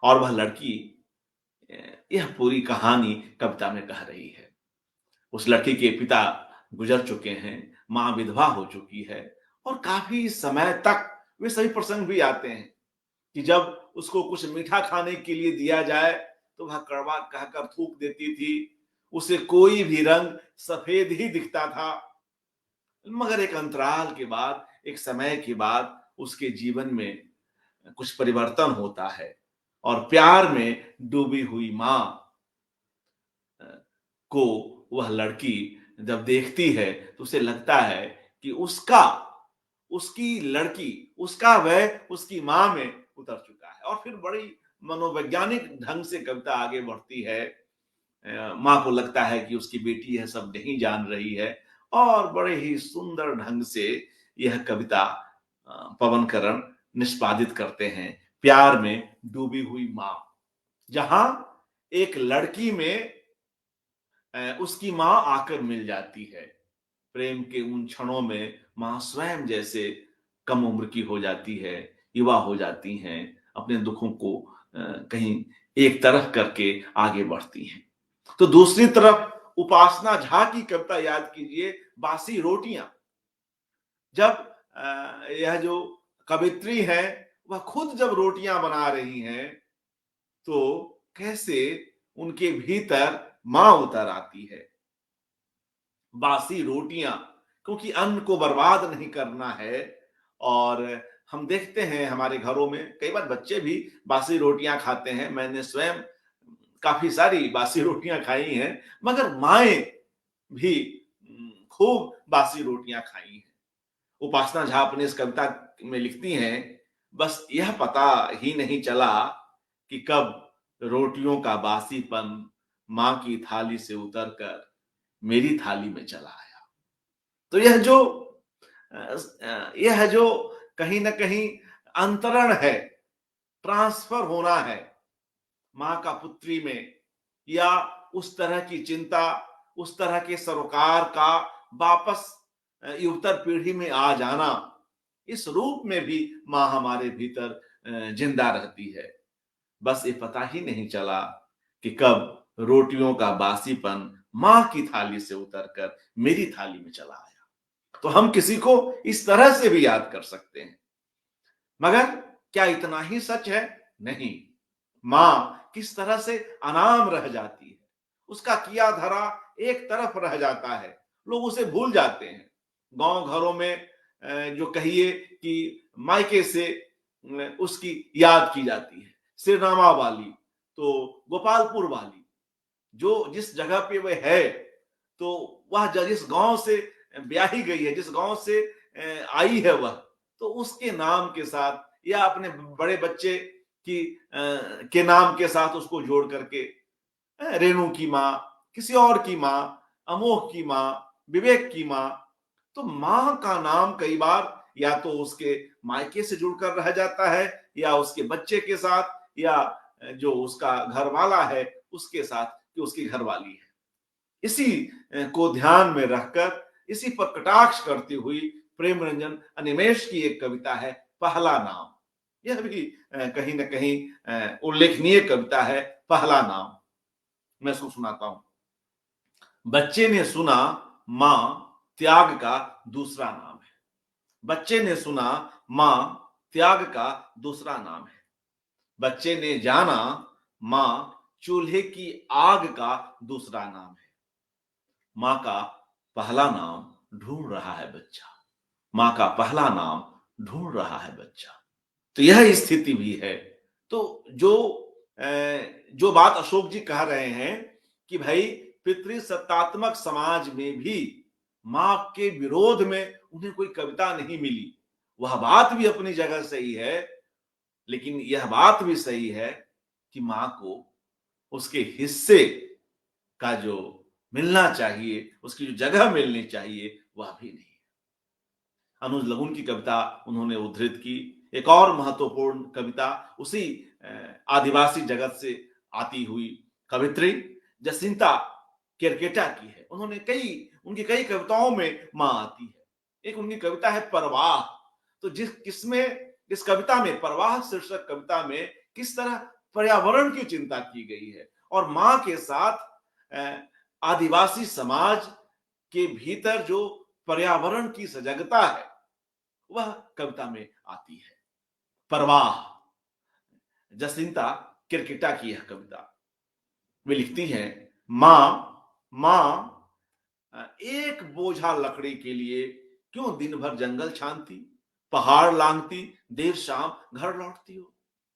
और वह लड़की यह पूरी कहानी कविता में कह रही है। उस लड़की के पिता गुजर चुके हैं, माँ विधवा हो चुकी है और काफी समय तक वे सभी प्रसंग भी आते हैं कि जब उसको कुछ मीठा खाने के लिए दिया जाए तो वह कड़वा कहकर थूक देती थी, उसे कोई भी रंग सफेद ही दिखता था। मगर एक अंतराल के बाद, एक समय के बाद उसके जीवन में कुछ परिवर्तन होता है और प्यार में डूबी हुई माँ को वह लड़की जब देखती है तो उसे लगता है कि उसकी लड़की, उसका वह उसकी माँ में उतर चुका है। और फिर बड़ी मनोवैज्ञानिक ढंग से कविता आगे बढ़ती है। माँ को लगता है कि उसकी बेटी यह सब नहीं जान रही है और बड़े ही सुंदर ढंग से यह कविता पवन करण निष्पादित करते हैं। प्यार में डूबी हुई माँ, जहां एक लड़की में उसकी माँ आकर मिल जाती है। प्रेम के उन क्षणों में माँ स्वयं जैसे कम उम्र की हो जाती है, युवा हो जाती हैं, अपने दुखों को कहीं एक तरफ करके आगे बढ़ती हैं। तो दूसरी तरफ उपासना झा की कविता याद कीजिए, बासी रोटियां। जब यह जो कवित्री है वह खुद जब रोटियां बना रही हैं तो कैसे उनके भीतर मां उतर आती है। बासी रोटियां, क्योंकि अन्न को बर्बाद नहीं करना है। और हम देखते हैं हमारे घरों में कई बार बच्चे भी बासी रोटियां खाते हैं। मैंने स्वयं काफी सारी बासी रोटियां खाई हैं, मगर माएं भी खूब बासी रोटियां खाई हैं। उपासना झा अपने इस कविता में लिखती हैं, बस यह पता ही नहीं चला कि कब रोटियों का बासीपन मां की थाली से उतरकर मेरी थाली में चला आया। तो यह जो कहीं ना कहीं अंतरण है, ट्रांसफर होना है मां का पुत्री में, या उस तरह की चिंता, उस तरह के सरोकार का वापस युवतर पीढ़ी में आ जाना, इस रूप में भी मां हमारे भीतर जिंदा रहती है। बस ये पता ही नहीं चला कि कब रोटियों का बासीपन मां की थाली से उतरकर मेरी थाली में चला आया। तो हम किसी को इस तरह से भी याद कर सकते हैं। मगर क्या इतना ही सच है? नहीं, मां किस तरह से अनाम रह जाती है, उसका किया धरा एक तरफ रह जाता है, लोग उसे भूल जाते हैं। गांव घरों में जो कहिए कि मायके से उसकी याद की जाती है, सिरनामा वाली तो गोपालपुर वाली, जो जिस जगह पे वह है, तो वह जिस गांव से ब्याही गई है, जिस गांव से आई है वह, तो उसके नाम के साथ या अपने बड़े बच्चे की के नाम के साथ उसको जोड़ करके रेणु की माँ, किसी और की माँ, अमोह की माँ, विवेक की माँ, तो माँ का नाम कई बार या तो उसके मायके से जुड़कर रह जाता है या उसके बच्चे के साथ या जो उसका घर वाला है उसके साथ कि उसकी घरवाली है। इसी को ध्यान में रखकर इसी पर कटाक्ष करती हुई प्रेम रंजन अनिमेष की एक कविता है पहला नाम। यह भी कहीं ना कहीं उल्लेखनीय कविता है, पहला नाम। मैं इसको सुनाता हूं। बच्चे ने सुना मां त्याग का दूसरा नाम है। बच्चे ने सुना मां त्याग का दूसरा नाम है। बच्चे ने जाना मां चूल्हे की आग का दूसरा नाम है। मां का पहला नाम ढूंढ रहा है बच्चा। मां का पहला नाम ढूंढ रहा है बच्चा। तो यह स्थिति भी है। तो जो बात अशोक जी कह रहे हैं कि भाई पितृसत्तात्मक समाज में भी मां के विरोध में उन्हें कोई कविता नहीं मिली, वह बात भी अपनी जगह सही है। लेकिन यह बात भी सही है कि मां को उसके हिस्से का जो मिलना चाहिए, उसकी जो जगह मिलनी चाहिए, वह भी नहीं। अनुज लगुन की कविता उन्होंने उद्धृत की। एक और महत्वपूर्ण कविता उसी आदिवासी जगत से आती हुई कवित्री जसिंता केरकेटा की है। उनकी कई कविताओं में मां आती है। एक उनकी कविता है परवाह। तो इस कविता में, परवाह शीर्षक कविता में, किस तरह पर्यावरण की चिंता की गई है और मां के साथ आदिवासी समाज के भीतर जो पर्यावरण की सजगता है वह कविता में आती है। परवाह, जसिंता किरकिटा की यह कविता। वे लिखती हैं, मां एक बोझा लकड़ी के लिए क्यों दिन भर जंगल छानती, पहाड़ लांघती, देर शाम घर लौटती हो।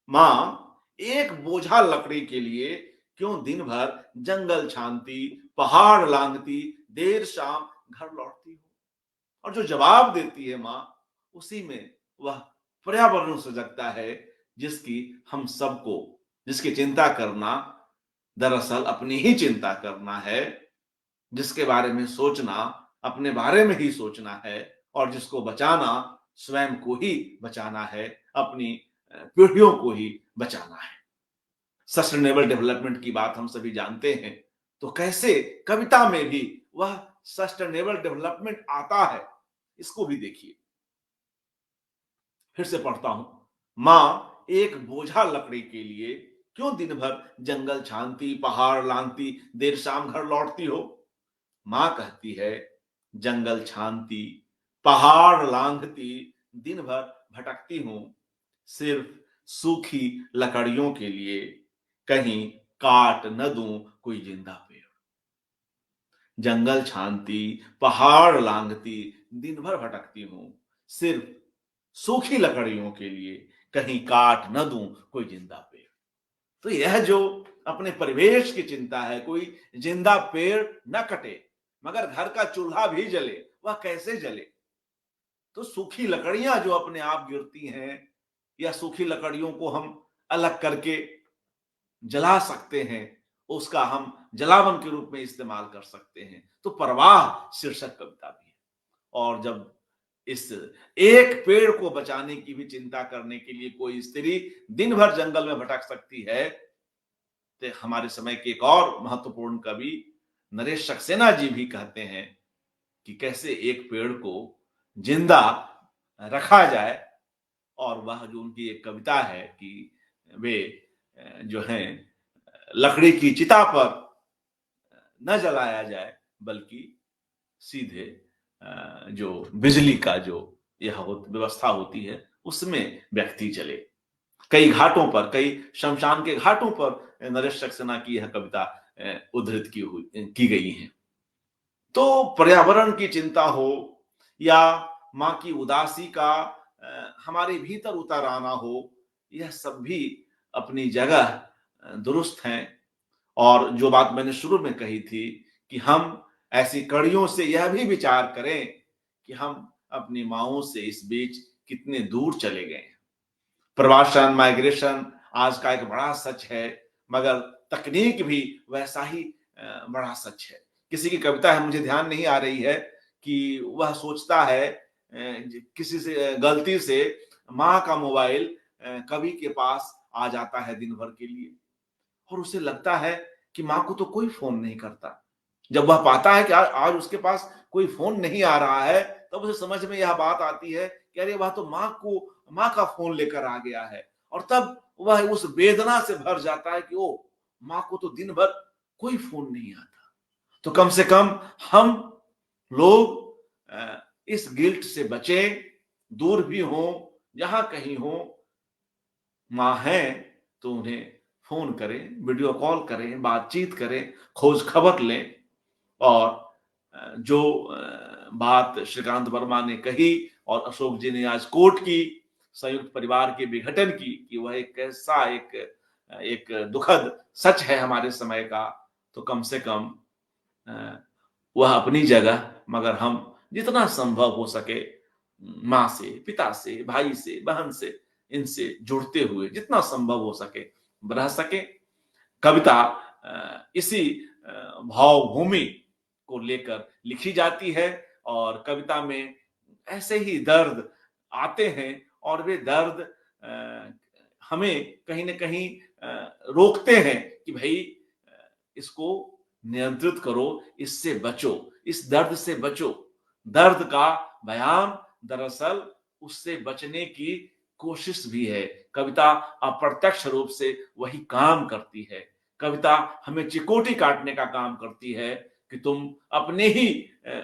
मां एक बोझा लकड़ी के लिए क्यों दिन भर जंगल छानती, पहाड़ लांघती, देर शाम घर लौटती हो। और जो जवाब देती है मां, उसी में वह पर्यावरण सजगता है जिसकी चिंता करना दरअसल अपनी ही चिंता करना है, जिसके बारे में सोचना अपने बारे में ही सोचना है और जिसको बचाना स्वयं को ही बचाना है, अपनी पीढ़ियों को ही बचाना है। सस्टेनेबल डेवलपमेंट की बात हम सभी जानते हैं, तो कैसे कविता में भी वह सस्टेनेबल डेवलपमेंट आता है, इसको भी देखिए। फिर से पढ़ता हूं। मां एक बोझा लकड़ी के लिए क्यों दिन भर जंगल छानती, पहाड़ लांघती, देर शाम घर लौटती हो। मां कहती है, जंगल छानती, पहाड़ लांघती, दिन भर भटकती हूं, सिर्फ सूखी लकड़ियों के लिए, कहीं काट न दूं कोई जिंदा पेड़। जंगल छानती, पहाड़ लांघती, दिन भर भटकती हूं, सिर्फ सूखी लकड़ियों के लिए, कहीं काट न दूं कोई जिंदा पेड़। तो यह जो अपने परिवेश की चिंता है, कोई जिंदा पेड़ न कटे मगर घर का चूल्हा भी जले, वह कैसे जले। तो सूखी लकड़ियां जो अपने आप गिरती हैं या सूखी लकड़ियों को हम अलग करके जला सकते हैं, उसका हम जलावन के रूप में इस्तेमाल कर सकते हैं। तो परवाह शीर्षक कविता भी है। और जब इस एक पेड़ को बचाने की भी चिंता करने के लिए कोई स्त्री दिन भर जंगल में भटक सकती है, तो हमारे समय के एक और महत्वपूर्ण कवि नरेश सक्सेना जी भी कहते हैं कि कैसे एक पेड़ को जिंदा रखा जाए। और वह जो उनकी एक कविता है कि वे जो है लकड़ी की चिता पर न जलाया जाए बल्कि सीधे जो बिजली का जो यह व्यवस्था होती है उसमें व्यक्ति जले। कई घाटों पर, कई शमशान के घाटों पर नरेश सक्सेना की यह कविता उद्धृत की गई है। तो पर्यावरण की चिंता हो या माँ की उदासी का हमारे भीतर उतर आना हो, यह सब भी अपनी जगह दुरुस्त हैं। और जो बात मैंने शुरू में कही थी कि हम ऐसी कड़ियों से यह भी विचार करें कि हम अपनी माँओं से इस बीच कितने दूर चले गए हैं। प्रवासन, माइग्रेशन आज का एक बड़ा सच है, मगर तकनीक भी वैसा ही बड़ा सच है। किसी की कविता है, मुझे ध्यान नहीं आ रही है, कि वह सोचता है किसी से गलती से माँ का मोबाइल कवि के पास आ जाता है दिन भर के लिए, और उसे लगता है कि माँ को तो कोई फ़ोन नहीं करता। जब वह पाता है कि आज उसके पास कोई फ़ोन नहीं आ रहा है, तब उसे समझ में यह बात आती है कि अरे वह तो माँ का फ़ोन लेकर आ गया है, और तब वह उस वेदना से भर जाता है कि ओह! माँ को तो दिन भर कोई फ़ोन नहीं आता। तो कम से कम हम लोग इस गिल्ट से बचें, दूर भी हों, जहाँ कहीं हों, माँ हैं तो उन्हें फ़ोन करें, वीडियो कॉल करें, बातचीत करें, खोज खबर लें। और जो बात श्रीकांत वर्मा ने कही और अशोक जी ने आज कोट की, संयुक्त परिवार के विघटन की, कि वह एक कैसा एक दुखद सच है हमारे समय का, तो कम से कम वह अपनी जगह, मगर हम जितना संभव हो सके माँ से, पिता से, भाई से, बहन से, इनसे जुड़ते हुए जितना संभव हो सके रह सके। कविता इसी भावभूमि को लेकर लिखी जाती है, और कविता में ऐसे ही दर्द आते हैं, और वे दर्द हमें कहीं न कहीं रोकते हैं कि भई इसको नियंत्रित करो, इससे बचो, इस दर्द से बचो। दर्द का बयान दरअसल उससे बचने की कोशिश भी है। कविता अप्रत्यक्ष रूप से वही काम करती है। कविता हमें चिकोटी काटने का काम करती है कि तुम अपने ही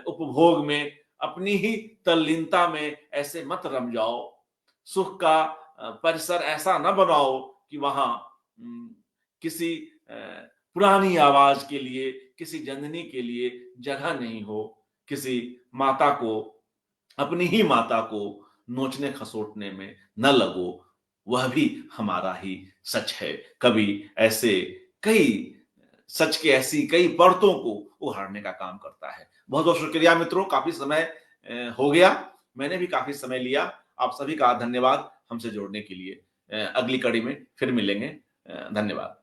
उपभोग में, अपनी ही तल्लीनता में ऐसे मत रम जाओ। सुख का परिसर ऐसा न बनाओ कि वहां किसी पुरानी आवाज के लिए, किसी जननी के लिए जगह नहीं हो। किसी माता को, अपनी ही माता को नोचने खसोटने में न लगो, वह भी हमारा ही सच है। कवि ऐसे कई सच के ऐसी कई परतों को उघाड़ने का काम करता है। बहुत बहुत शुक्रिया मित्रों, काफी समय हो गया, मैंने भी काफी समय लिया। आप सभी का धन्यवाद हमसे जुड़ने के लिए। अगली कड़ी में फिर मिलेंगे। धन्यवाद।